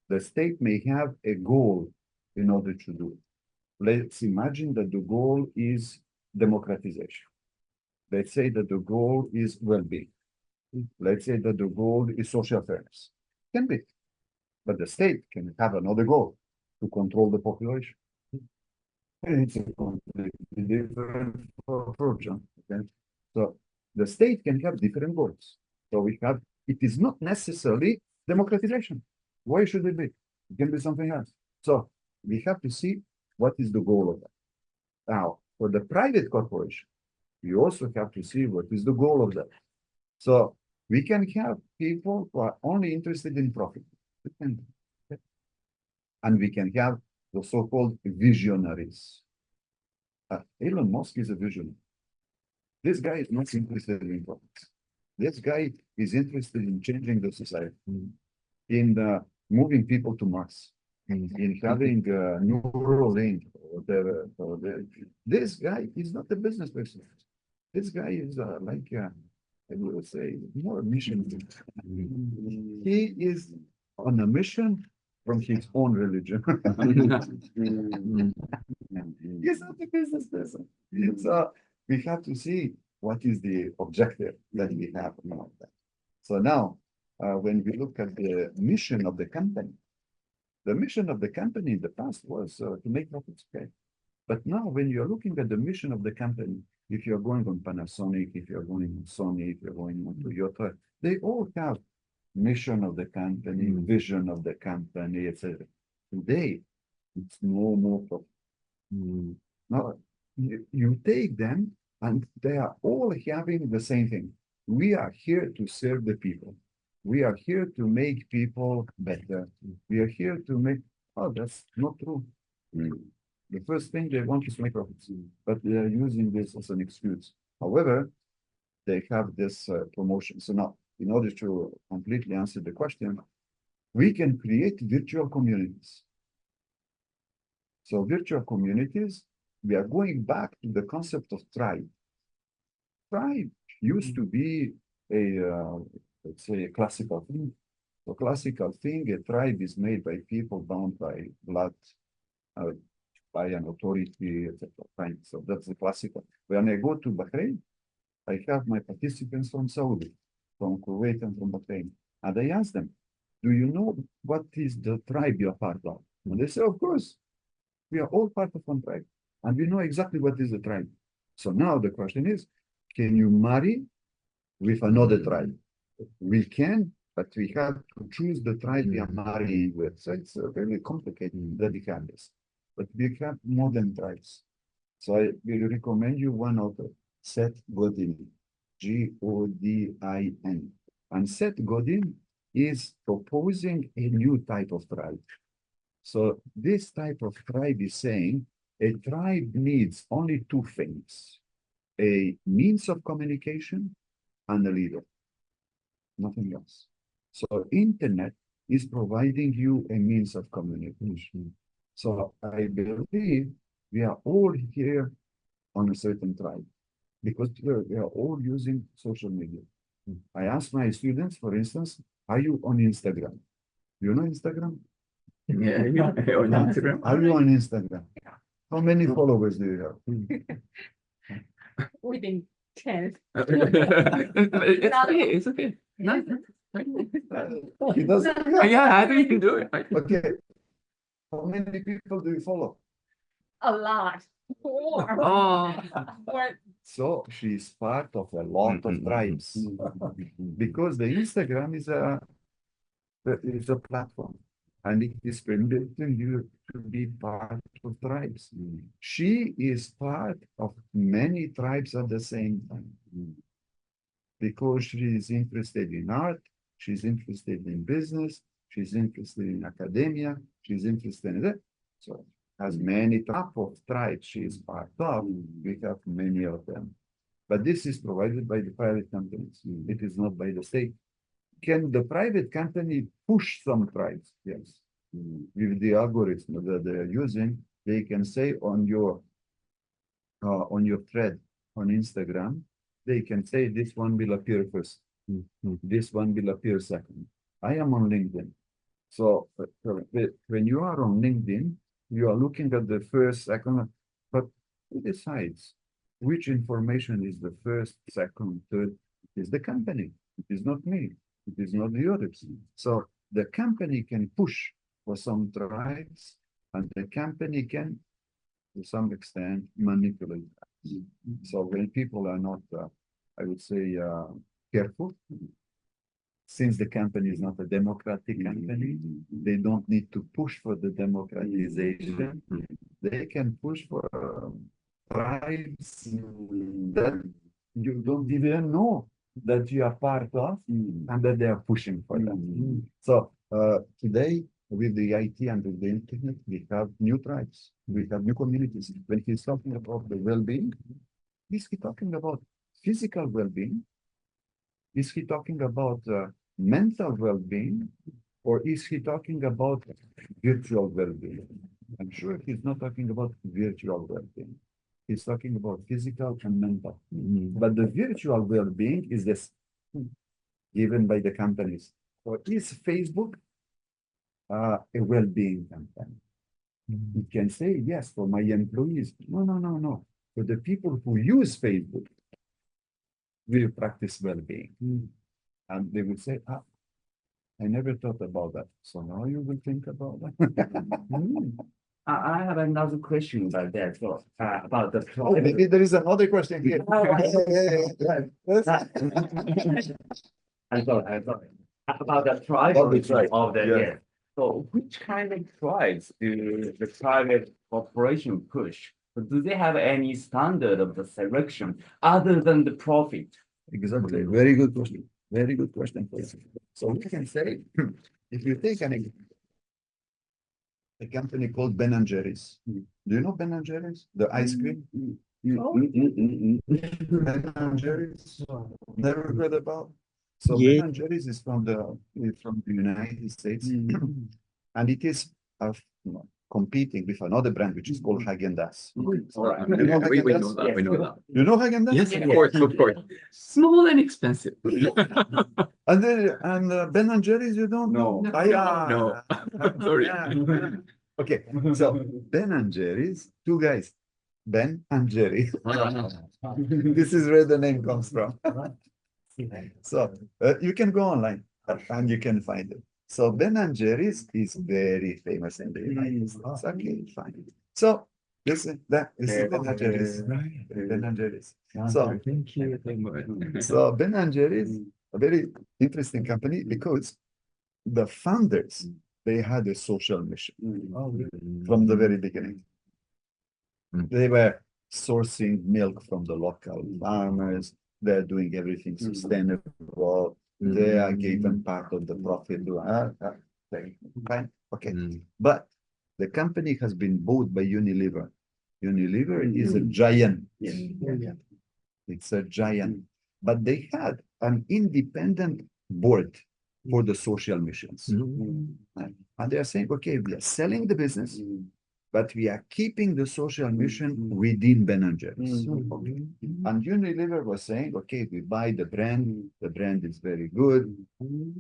the state may have a goal in order to do it. Let's imagine that the goal is democratization. Let's say that the goal is well-being. Let's say that the goal is social fairness. Can be. But the state can have another goal to control the population. And it's a completely different approach. Okay? So the state can have different goals. So we have, it is not necessarily democratization. Why should it be? It can be something else. So we have to see what is the goal of that. Now, for the private corporation, you also have to see what is the goal of that. So we can have people who are only interested in profit. And we can have the so-called visionaries. Elon Musk is a visionary. This guy is not interested in profits. This guy is interested in changing the society, in moving people to Mars, in having a neural link or whatever. This guy is not a business person. This guy is like, I would say, more a mission. He is on a mission from his own religion. He's not a business person. So we have to see what is the objective that we have now. So now, when we look at the mission of the company in the past was to make profits, okay? But now when you're looking at the mission of the company, if you're going on Panasonic, if you're going on Sony, if you're going on Toyota, they all have mission of the company, vision of the company, etc. Today, it's no more profit. Now, you take them and they are all having the same thing. We are here to serve the people. We are here to make people better. We are here to make, oh, that's not true. The first thing they want is to make profits, but they are using this as an excuse. However, they have this promotion. So now, in order to completely answer the question, we can create virtual communities. So virtual communities, we are going back to the concept of tribe. Tribe used to be a, let's say, a classical thing. So classical thing, a tribe is made by people bound by blood, by an authority, etc. Fine. So that's the classical. When I go to Bahrain, I have my participants from Saudi, from Kuwait, and from Bahrain. And I ask them, do you know what is the tribe you're part of? And they say, of course, we are all part of one tribe. And we know exactly what is the tribe. So now the question is, can you marry with another tribe? We can, but we have to choose the tribe we are marrying with. So it's very complicated that we have this. But we have modern tribes. So I will recommend you one author, Seth Godin, Godin. And Seth Godin is proposing a new type of tribe. So this type of tribe is saying a tribe needs only two things, a means of communication and a leader, nothing else. So internet is providing you a means of communication. So I believe we are all here on a certain tribe because we are all using social media. I ask my students, for instance, are you on Instagram? You know Instagram? Yeah, yeah. On Instagram. Are you on Instagram? How many followers do you have? Within 10. It's okay. It's okay. No, He doesn't. yeah, I think you can do it. Okay. How many people do you follow? A lot. More. Oh. More. So she's part of a lot of tribes because the Instagram is a platform and it is permitting you to be part of tribes. She is part of many tribes at the same time because she is interested in art, she's interested in business, she's interested in academia, she's interested in that. So as many type of tribes she is part of, we have many of them. But this is provided by the private companies. It is not by the state. Can the private company push some tribes? Yes. With the algorithm that they're using, they can say on your thread on Instagram, they can say this one will appear first. This one will appear second. I am on LinkedIn. So when you are on LinkedIn, you are looking at the first, second, but who decides which information is the first, second, third? It is the company. It is not me. It is not the others. So the company can push for some tribes, and the company can, to some extent, manipulate that. So when people are not, I would say, careful, since the company is not a democratic company, they don't need to push for the democratization. They can push for tribes that you don't even know that you are part of and that they are pushing for them. So today, with the IT and with the internet, we have new tribes, we have new communities. When he's talking about the well-being, is he talking about physical well-being? Is he talking about mental well-being, or is he talking about virtual well-being? I'm sure he's not talking about virtual well-being. He's talking about physical and mental. But the virtual well-being is this given by the companies. So is Facebook a well-being campaign? It can say, yes, for my employees. No. For the people who use Facebook, will practice well-being. And they will say, I never thought about that. So now you will think about that. I have another question about that. So, about the Oh, maybe there is another question here. I'm sorry. About the tribalism of the, Yeah. yes. So which kind of tribes do the private corporation push? Do they have any standard of the selection other than the profit? Exactly. Very good question. Very good question. So we can say, if you take a company called Ben and Jerry's. Do you know Ben and Jerry's? The ice cream? Ben and Jerry's? Never heard about? So Yeah. Ben and Jerry's is from the United States. And it is competing with another brand, which is called Häagen-Dazs. Alright. You know We know Häagen-Dazs? that. We know that. You know Häagen-Dazs? Yes, of course, of course. Small and expensive. And Ben and Jerry's, you don't know? No. Sorry. Okay, so Ben and Jerry's, two guys, Ben and Jerry. This is where the name comes from. So you can go online and you can find it. So Ben and Jerry's is very famous in the United States. Okay, fine. So this is Ben and Jerry's. Ben and Jerry's. So Thank you very much. so Ben and Jerry's, a very interesting company because the founders, they had a social mission from the very beginning. They were sourcing milk from the local farmers. They're doing everything sustainable. They are given part of the profit. Fine. Okay. But the company has been bought by Unilever. Unilever is a giant. It's a giant. But they had an independent board for the social missions. And they are saying, okay, we are selling the business, but we are keeping the social mission within Ben and Jerry's. Okay. And Unilever was saying, okay, we buy the brand is very good,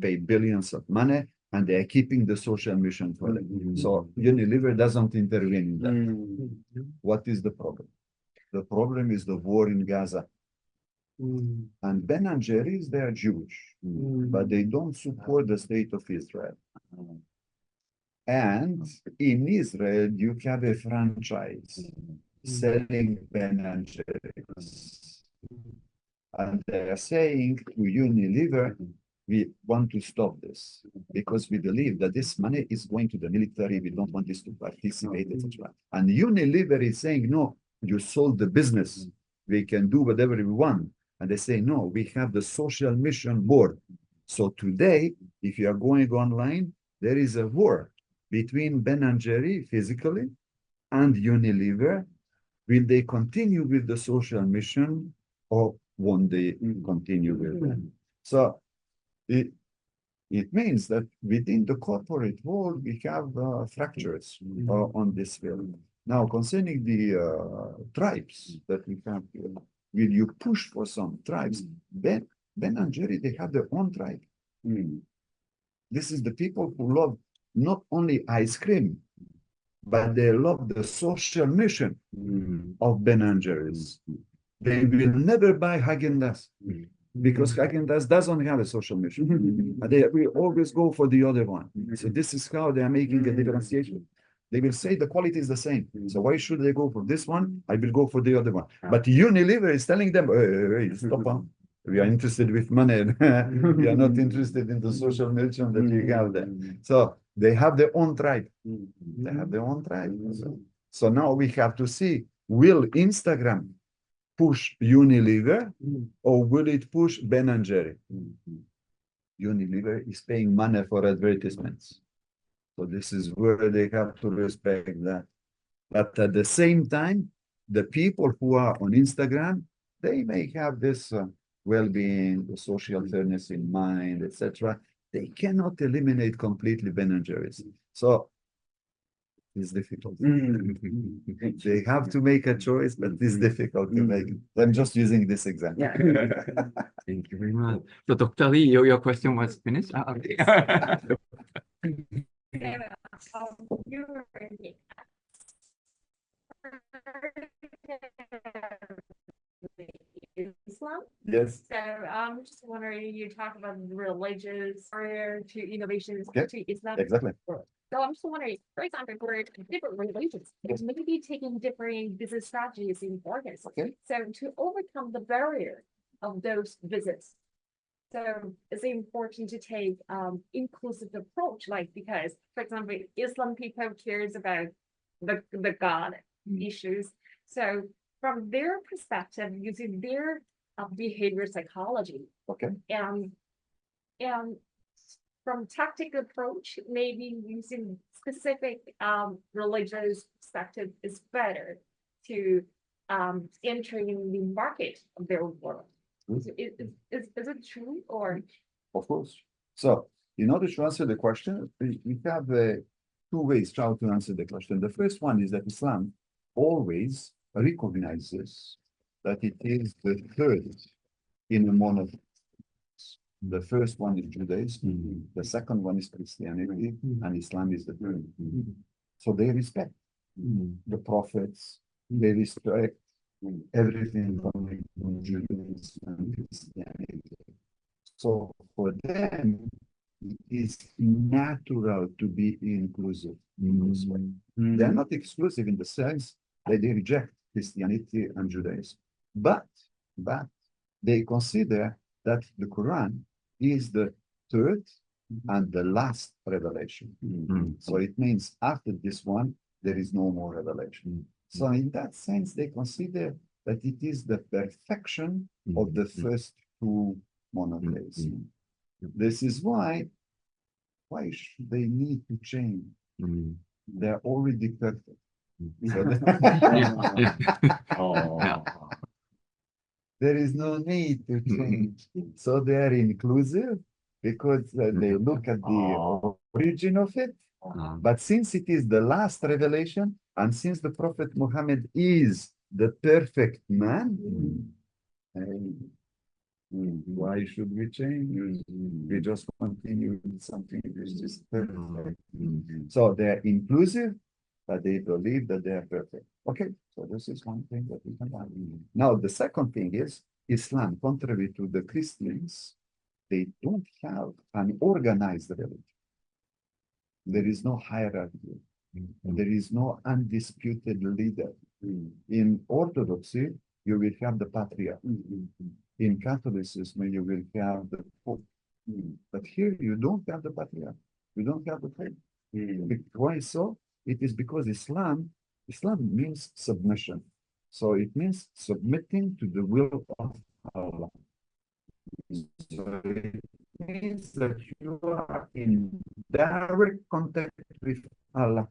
pay billions of money, and they are keeping the social mission for them. So Unilever doesn't intervene in that. What is the problem? The problem is the war in Gaza. And Ben and Jerry's, they are Jewish, but they don't support the state of Israel. And in Israel, you have a franchise selling Ben and Jerry's. And they are saying to Unilever, we want to stop this because we believe that this money is going to the military. We don't want this to participate, etc. And Unilever is saying, no, you sold the business. We can do whatever we want. And they say, no, we have the social mission board. So today, if you are going online, there is a war between Ben and Jerry physically and Unilever. Will they continue with the social mission or won't they continue with them? So it means that within the corporate world, we have fractures on this field. Now, concerning the tribes that we have here, will you push for some tribes? Ben and Jerry, they have their own tribe. This is the people who love not only ice cream, but they love the social mission of Ben and Jerry's. They will never buy Haagen-Dazs because Haagen-Dazs doesn't have a social mission. They will always go for the other one. So this is how they are making a differentiation. They will say the quality is the same. So why should they go for this one? I will go for the other one. But Unilever is telling them, hey, stop on. We are interested with money. We are not interested in the social mission that you have there. So they have their own tribe. They have their own tribe. So now we have to see, will Instagram push Unilever or will it push Ben and Jerry? Unilever is paying money for advertisements. So this is where they have to respect that. But at the same time, the people who are on Instagram, they may have this well-being, the social fairness in mind, etc. They cannot eliminate completely Ben and Jerry's. So it's difficult. They have to make a choice, but it's difficult to make it. I'm just using this example. Thank you very much. So, Dr. Lee, your question was finished? Okay. You were in the Islam. Yes. So I'm just wondering, you talk about religious barrier to innovations to Islam. Exactly. So I'm just wondering, for example, for different religions, it's maybe taking different business strategies in importance. So to overcome the barrier of those visits, so it's important to take inclusive approach, like because, for example, Islam people cares about the God issues. So from their perspective, using their behavior psychology, and from tactical approach, maybe using specific religious perspective is better to entering the market of their world. Is it true or? Of course. So in order to answer the question, we have two ways how to answer the question. The first one is that Islam always recognizes that it is the third in a monotheism. The first one is Judaism, the second one is Christianity, and Islam is the third. So they respect the prophets, they respect everything coming from Judaism and Christianity. So for them, it is natural to be inclusive in this way. They are not exclusive in the sense that they reject Christianity and Judaism. But they consider that the Quran is the third and the last revelation. So it means after this one, there is no more revelation. So in that sense, they consider that it is the perfection of the first two monotheisms. This is why should they need to change? They're already perfect. So there is no need to change. So they are inclusive because they look at the origin of it. But since it is the last revelation, And since the Prophet Muhammad is the perfect man, why should we change? We just continue with something which is perfect. So they're inclusive, but they believe that they are perfect. Okay, so this is one thing that we can have. Now, the second thing is Islam, contrary to the Christians, they don't have an organized religion. There is no hierarchy. There is no undisputed leader. In Orthodoxy, you will have the patriarch. In Catholicism, you will have the Pope. But here, you don't have the patriarch. You don't have the Pope. Why so? It is because Islam means submission. So it means submitting to the will of Allah. So it means that you are in direct contact with Allah.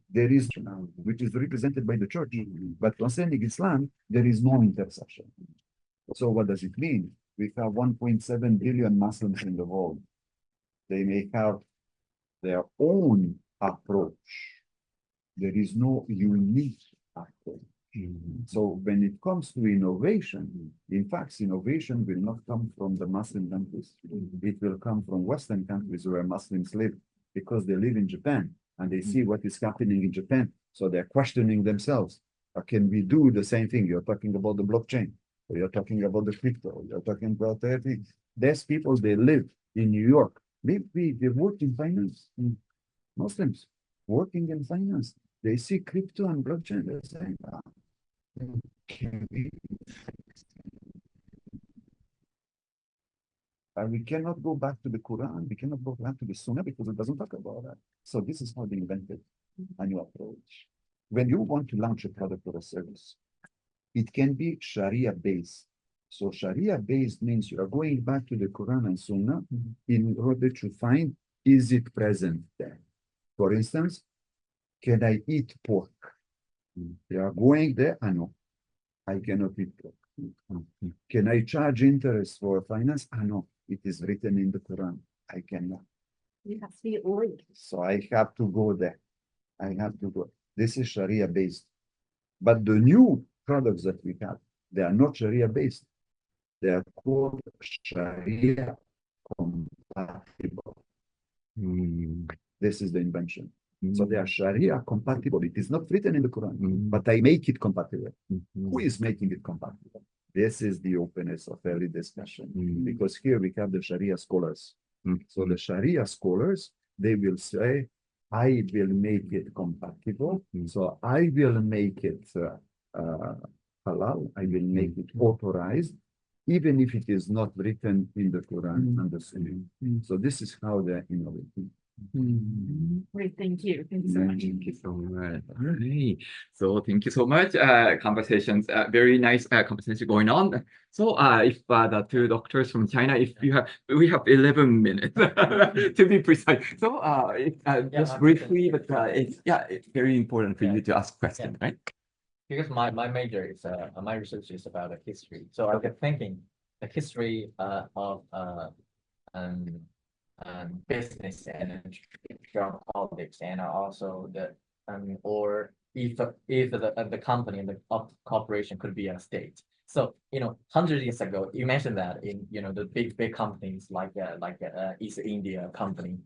There is, which is represented by the church. But concerning Islam, there is no interception. So what does it mean? We have 1.7 billion Muslims in the world. They may have their own approach. There is no unique approach. So when it comes to innovation, in fact, innovation will not come from the Muslim countries. It will come from Western countries where Muslims live, because they live in Japan and they see what is happening in Japan. So they're questioning themselves. Can we do the same thing? You're talking about the blockchain, or you're talking about the crypto, you're talking about everything. There's people, they live in New York. They work in finance. Muslims working in finance. They see crypto and blockchain. They're saying, we cannot go back to the Quran. We cannot go back to the Sunnah because it doesn't talk about that. So this is how they invented a new approach. When you want to launch a product or a service, it can be Sharia based. So Sharia based means you are going back to the Quran and Sunnah in order to find, is it present there? For instance, can I eat pork? You are going there, I know, I cannot eat pork. Can I charge interest for finance? I know, it is written in the Quran, I cannot. You have to be linked. So I have to go there. I have to go. This is Sharia based. But the new products that we have, they are not Sharia based. They are called Sharia compatible. This is the invention. So they are Sharia compatible. It is not written in the Quran, but I make it compatible. Who is making it compatible? This is the openness of every discussion, because here we have the Sharia scholars. So the Sharia scholars, they will say, I will make it compatible. So I will make it halal. I will make it authorized, even if it is not written in the Quran and the Sunnah. So this is how they're innovating. Great, thank you. Thank you so much. Thank you so much. All right. So thank you so much. Conversations, very nice conversation going on. So if the two doctors from China, if you have, we have 11 minutes to be precise. So just briefly, but it's very important for you to ask questions, right? Because my major is my research is about the history. So I kept thinking the history of business and geopolitics, and also the or if the company and the corporation could be a state. So 100 years ago, you mentioned that in the big companies like East India company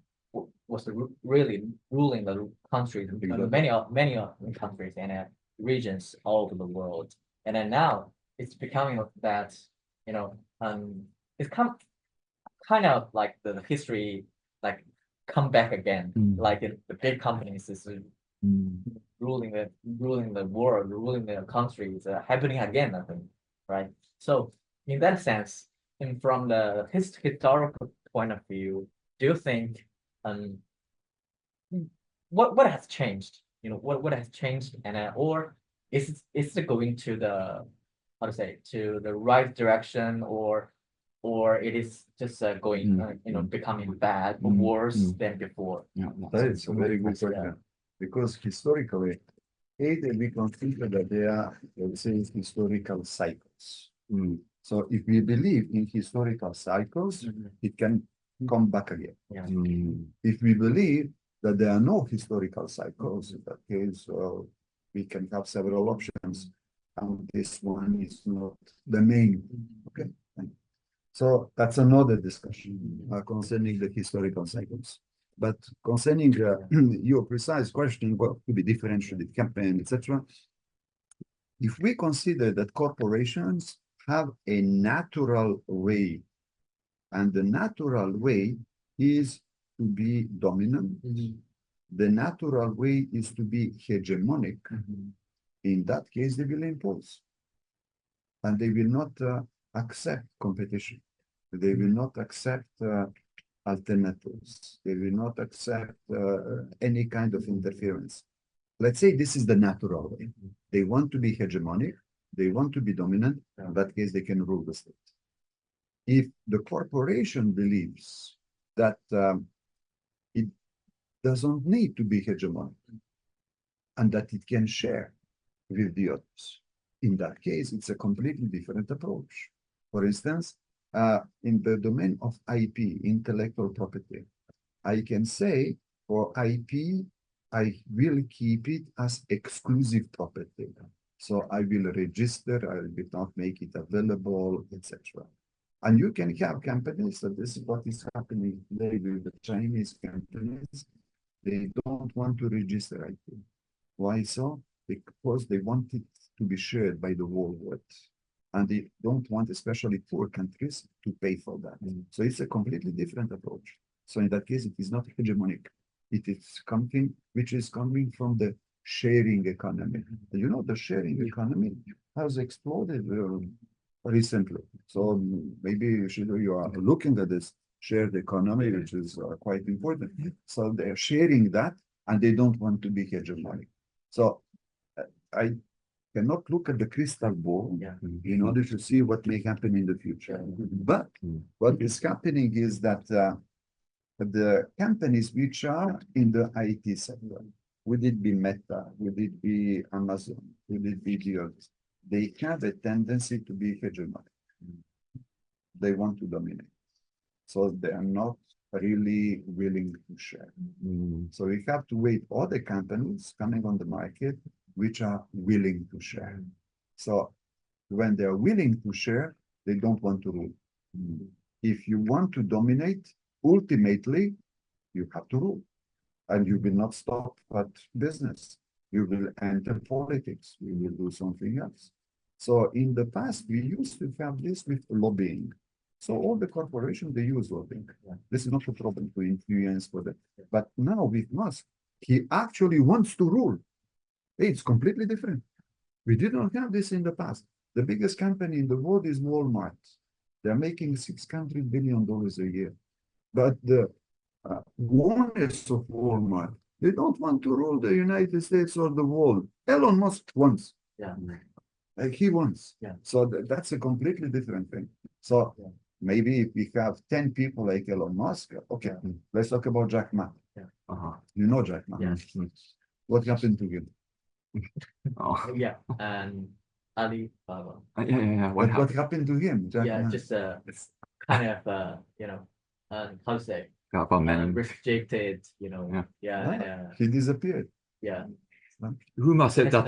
was really ruling the countries, many countries and regions all over the world. And then now it's becoming that it's kind of like the history like come back again, like the big companies is ruling the world, ruling the countries, happening again, I think, right? So in that sense, and from the historical point of view, do you think what has changed? What has changed, and or is it going to the to the right direction, or it is just going becoming bad or worse than before? That is a very good question, because historically, we consider that there are, let's say, historical cycles. So if we believe in historical cycles, it can come back again. If we believe that there are no historical cycles. In that case, we can have several options, and this one is not the main. Okay. So that's another discussion concerning the historical cycles. But concerning your precise question, what could be differentiated campaign, etc. If we consider that corporations have a natural way, and the natural way is to be dominant, the natural way is to be hegemonic. In that case, they will impose, and they will not accept competition. They will not accept alternatives. They will not accept any kind of interference. Let's say this is the natural way. They want to be hegemonic. They want to be dominant. In that case, they can rule the state. If the corporation believes that it doesn't need to be hegemonic and that it can share with the others, in that case, it's a completely different approach. For instance, in the domain of IP, intellectual property, I can say for IP, I will keep it as exclusive property. So I will register, I will not make it available, etc. And you can have companies, so this is what is happening today with the Chinese companies. They don't want to register IP. Why so? Because they want it to be shared by the whole world. And they don't want, especially poor countries, to pay for that. So it's a completely different approach. So in that case, it is not hegemonic. It is something which is coming from the sharing economy. You know, the sharing economy has exploded recently. So maybe you are looking at this shared economy, which is quite important. So they're sharing that, and they don't want to be hegemonic. So I cannot look at the crystal ball in order to see what may happen in the future. But what is happening is that the companies which are in the IT sector, would it be Meta, would it be Amazon, would it be the others, they have a tendency to be hegemonic. They want to dominate. So they are not really willing to share. So we have to wait other companies coming on the market which are willing to share. So when they are willing to share, they don't want to rule. If you want to dominate, ultimately, you have to rule. And you will not stop at business. You will enter politics. You will do something else. So in the past, we used to have this with lobbying. So all the corporations, they use lobbying. This is not a problem to influence for them. But now with Musk, he actually wants to rule. It's completely different. We did not have this in the past. The biggest company in the world is Walmart. They're making $600 billion a year. But the owners of Walmart, they don't want to rule the United States or the world. Elon Musk wants. Like he wants. So that's a completely different thing. So maybe if we have 10 people like Elon Musk, okay, let's talk about Jack Ma. You know Jack Ma. What happened to him? And Alibaba. What happened to him? Jack Ma? Just kind of how to say restricted, He disappeared. Rumor said that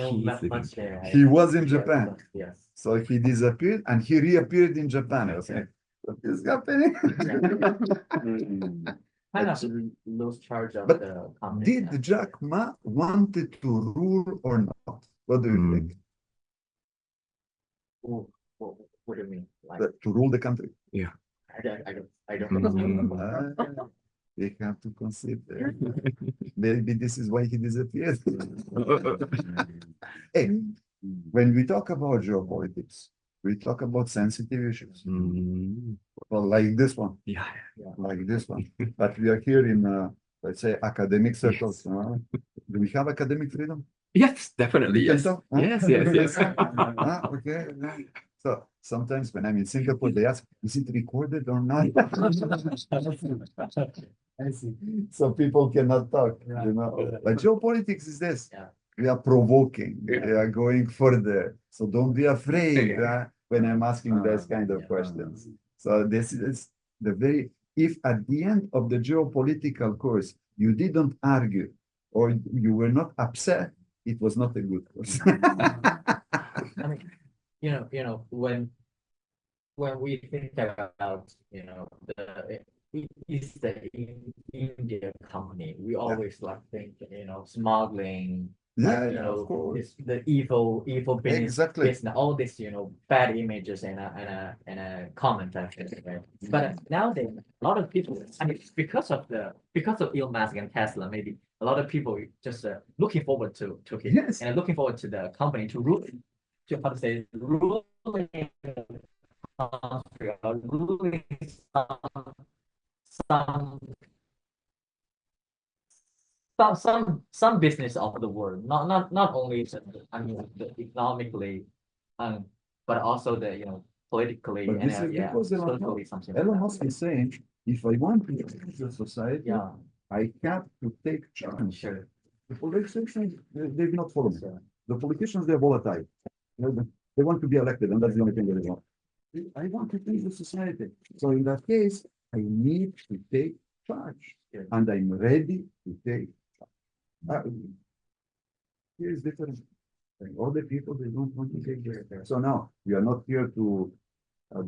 he was in Japan. So he disappeared and he reappeared in Japan. I was saying, what is happening? Kind of lose charge of But the company. did Jack Ma wanted to rule or not? What do you think? What do you mean? Like, To rule the country? I don't think so. We have to consider. Maybe this is why he disappeared. Hey, when we talk about geopolitics, we talk about sensitive issues. Well, like this one. Like this one. But we are here in, let's say, academic circles. Do we have academic freedom? Yes, definitely. You can Yes. talk, huh? Yes. Okay. So sometimes when I'm in Singapore, they ask, is it recorded or not? I see. So people cannot talk, you know. But geopolitics is this. We are provoking. We are going further. So don't be afraid when I'm asking those kind of questions. So this is the very, if at the end of the geopolitical course, you didn't argue or you were not upset, it was not a good course. I mean, when we think about, it's the India company, we always like think, smuggling, Yeah, of course. it's the evil business, Exactly. all this, bad images and a comment actually, right? But nowadays, a lot of people, I mean, because of Elon Musk and Tesla, maybe a lot of people just looking forward to it, Yes. and looking forward to the company to rule, to how to say, ruling country or ruling some some business of the world, not only economically, but also the politically But and this is because socially something. Elon Musk is saying, if I want to change the society, Yeah, I have to take charge. sure. The politicians, they do not follow me. The politicians, they're volatile. They want to be elected, and that's the only thing they want. I want to change the society. So in that case, I need to take charge, Yeah. and I'm ready to take charge. Here's different. All the people, they don't want to take care. So now, we are not here to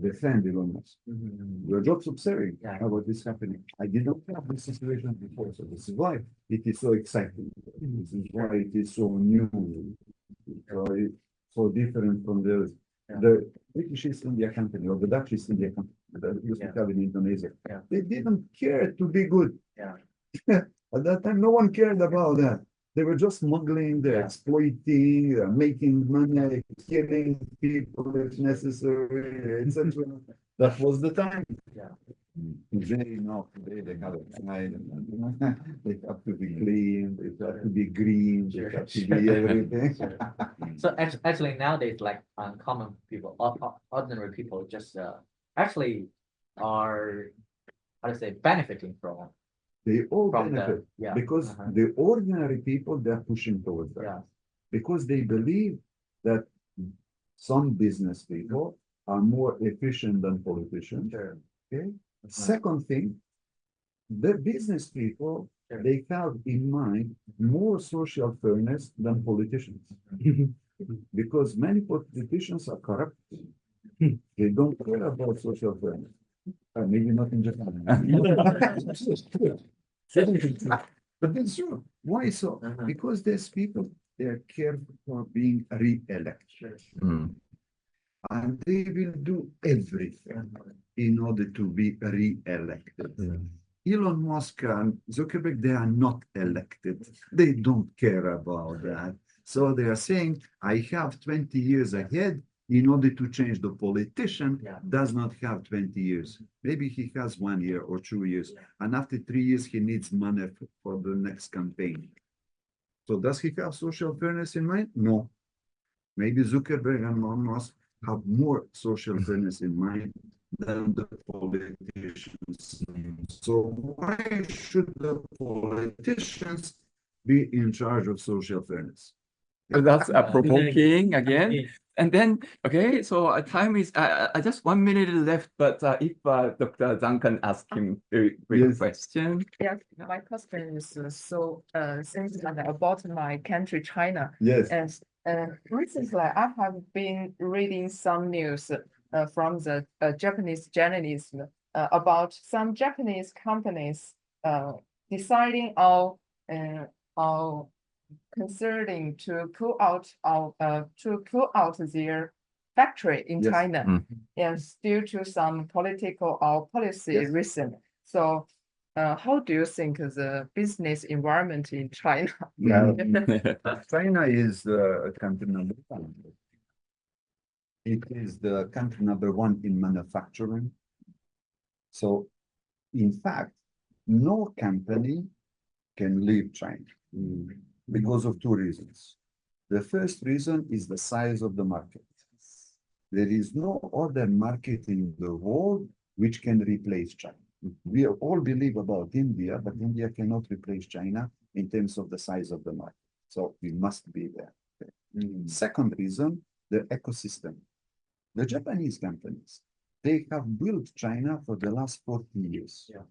defend Elon Musk. We're just observing Yeah. what is happening. I did not have this situation before, so this is why it is so exciting. This is why it is so new, so different from the British East India Company or the Dutch East India Company that used to have in Indonesia. Yeah. They didn't care to be good. Yeah. At that time, no one cared about that. They were just smuggling, they're Yeah. exploiting, making money, killing people if necessary, etc. That was the time. Yeah. Today, no, today they have a pride, they have to be clean, they have to be green, they have to be everything. Sure. So actually nowadays, like common people, ordinary people, just actually are, how to say, benefiting from They all From the- benefit yeah, because the ordinary people, they're pushing towards that. yeah, Because they believe that some business people are more efficient than politicians. sure. Okay. Second thing, the business people, Sure. they have in mind more social fairness than politicians. Because many politicians are corrupt. They don't care about social fairness. Maybe not in Japan. But that's true. Why so? Because there's people, they're careful for being re-elected. And they will do everything in order to be re-elected. Elon Musk and Zuckerberg, they are not elected. They don't care about that. So they are saying, I have 20 years ahead in order to change. The politician Yeah. does not have 20 years. Maybe he has 1 year or 2 years. And after 3 years, he needs money for the next campaign. So does he have social fairness in mind? No. Maybe Zuckerberg and Elon Musk have more social fairness in mind than the politicians. So why should the politicians be in charge of social fairness? That's provoking again. Yeah. And then, okay, so time is just 1 minute left, but if Dr. Zhang can ask him a quick Yes. question. Yeah, my question is since about my country, China. Yes. And recently, I have been reading some news from the Japanese journalists about some Japanese companies deciding on considering to pull out their factory in Yes. China, yes, due to some political or policy Yes. reason. So, how do you think the business environment in China? China is country number 1. It is the country number 1 in manufacturing. So, in fact, no company can leave China because of 2 reasons. The first reason is the size of the market. There is no other market in the world which can replace China. We all believe about India, but India cannot replace China in terms of the size of the market. So we must be there. Second reason, the ecosystem. The Japanese companies, they have built China for the last 40 years. Yeah.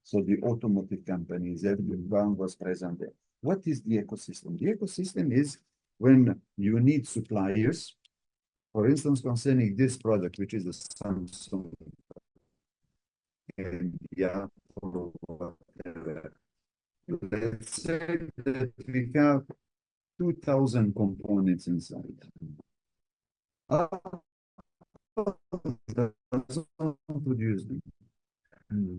So the automotive companies, everyone was present there. What is the ecosystem? The ecosystem is when you need suppliers, for instance, concerning this product, which is the Samsung, and yeah, or whatever. Let's say that we have 2,000 components inside. Doesn't produce them.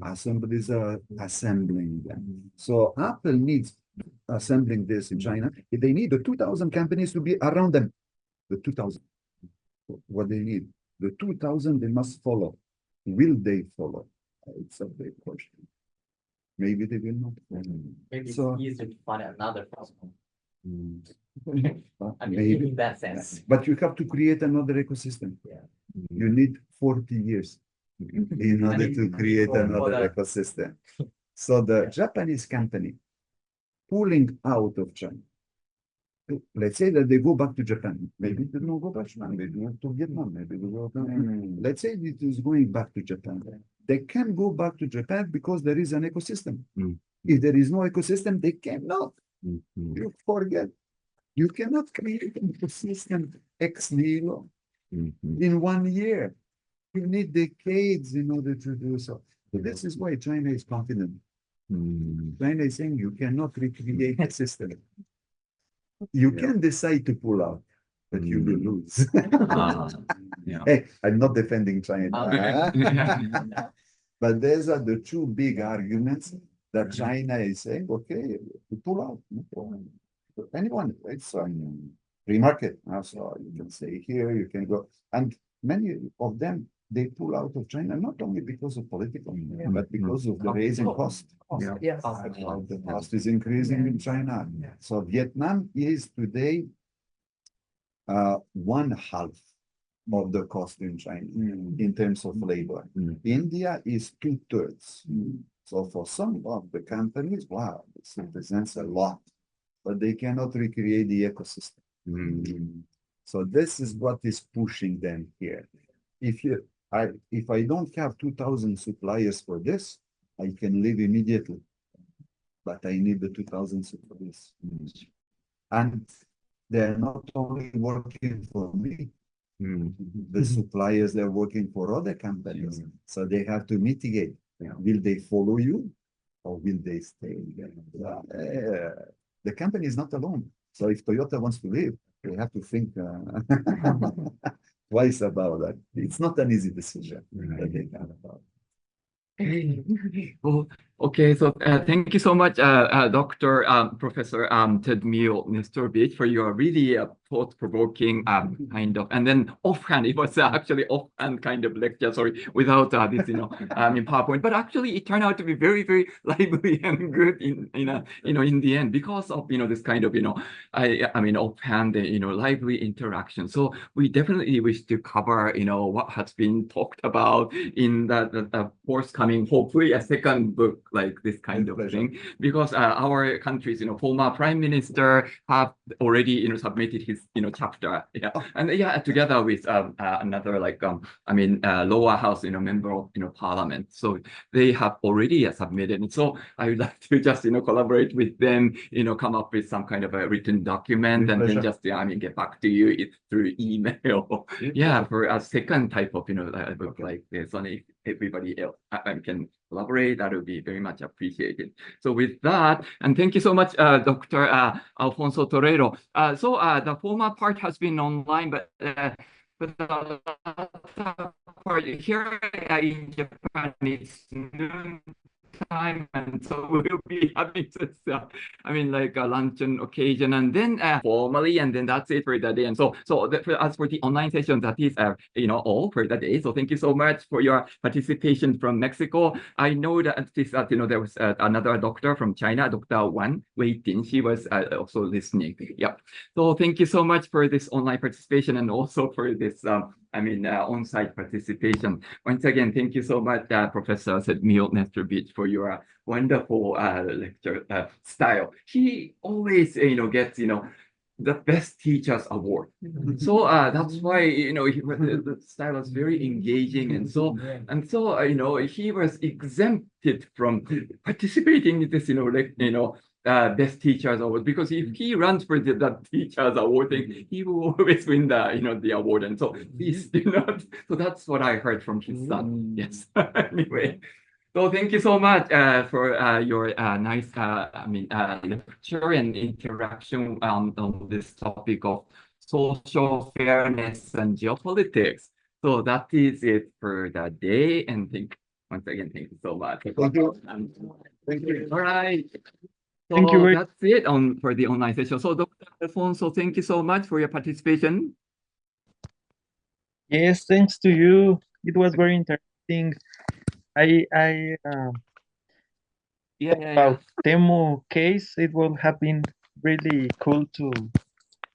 Assemblies are assembling them. So Apple needs assembling this in China. If they need the 2,000 companies to be around them, the 2,000, what they need, the 2,000 they must follow. Will they follow? It's a big question. Maybe they will not. Maybe it's So- easier to find another person. I mean, Maybe. in that sense. But you have to create another ecosystem. Yeah. You need 40 years in order to create for another the- ecosystem. So the Japanese company pulling out of China, let's say that they go back to Japan. Maybe they don't go back to Japan, maybe they go to Vietnam, maybe they go to, let's say it is going back to Japan. They can go back to Japan because there is an ecosystem. If there is no ecosystem, they cannot. You forget. You cannot create an ecosystem ex nihilo in 1 year. You need decades in order to do so. So this is why China is confident. China is saying you cannot recreate the system. You can decide to pull out, but you will lose. Yeah. Hey, I'm not defending China. Yeah. But these are the two big arguments that China is saying, okay, pull out. No problem. Anyone, it's free market. So you can say here, you can go. And many of them, they pull out of China, not only because of political, but because of the raising cost. Yes. The cost is increasing in China. So Vietnam is today 1/2 of the cost in China in terms of labor. India is 2/3. So for some of the companies, wow, this represents a lot, but they cannot recreate the ecosystem. So this is what is pushing them here. If I don't have 2,000 suppliers for this, I can leave immediately. But I need the 2,000 suppliers. And they're not only working for me. The suppliers, they're working for other companies. So they have to mitigate. Will they follow you or will they stay? The company is not alone. So if Toyota wants to leave, they have to think twice about that. It's not an easy decision that they have about. Well, okay, so thank you so much, Dr. Professor Ted Mio Nestorovich, for your really thought-provoking kind of, and then offhand, it was actually offhand kind of lecture, sorry, without this, in PowerPoint, but actually it turned out to be very, very lively and good in the end because of, this kind of, I mean, offhand, lively interaction. So we definitely wish to cover, what has been talked about in the forthcoming, hopefully a second book like this kind of thing, because our country's, former prime minister have already, submitted his, chapter, and together with another lower house, member of, parliament. So they have already submitted. And so I would like to just, collaborate with them, come up with some kind of a written document and then just, get back to you through email. For a second type of, book like this, and if everybody else can collaborate, that would be very much appreciated. So with that, and thank you so much, Dr. Alfonso Torero. So the former part has been online, but the part here in Japan is noon time, and so we'll be having this, a luncheon occasion, and then formally, and then that's it for the day. And so as for the online session, that is all for the day. So thank you so much for your participation from Mexico. I know that there was another doctor from China, Dr. Wan Wei-Tin. She was also listening. So thank you so much for this online participation and also for this on-site participation. Once again, thank you so much, Professor Mio Nestorovich, for your wonderful lecture style. He always, gets, the Best Teachers Award. So that's why, the style was very engaging. And so, he was exempted from participating in this, Best Teachers Award, because if he runs for that Teachers Award thing, he will always win the award. And so please do not. So that's what I heard from his son. Yes. Anyway. So thank you so much for your nice lecture and interaction on this topic of social fairness and geopolitics. So that is it for the day. And once again, thank you so much. Thank you. Thank you. All right. So Thank you. that's it for the online session. So Dr. Alfonso, thank you so much for your participation. Yes, thanks to you. It was very interesting. About Temu case, it will have been really cool to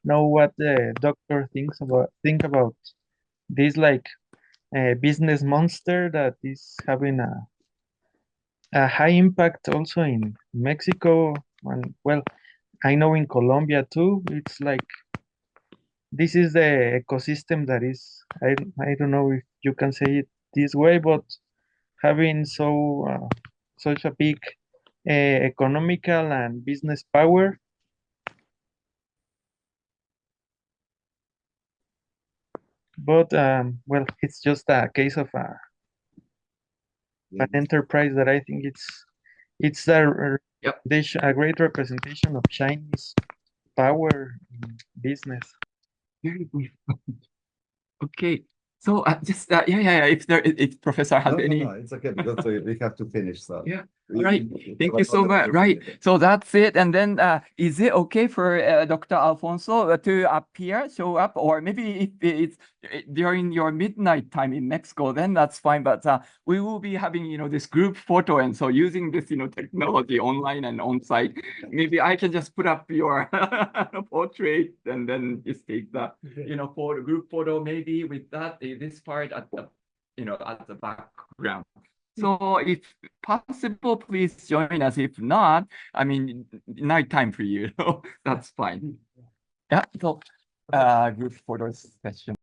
know what the doctor think about this business monster that is having a high impact also in Mexico, and well, I know in Colombia too. It's like this is the ecosystem that is, I don't know if you can say it this way, but having such a big economical and business power. But well, it's just a case of an enterprise that I think it's a great representation of Chinese power in business. Very good. Okay. So just if Professor has any. No, it's okay because we have to finish. So yeah. Right. Thank you so much. Right. So that's it. And then is it okay for Dr. Alfonso to show up, or maybe if it's during your midnight time in Mexico, then that's fine. But we will be having, this group photo. And so using this, technology online and on site, maybe I can just put up your portrait and then just take the, for the group photo, maybe with that, this part at the, at the background. So if possible, please join us. If not, nighttime for you. That's fine. Yeah. So group photo session.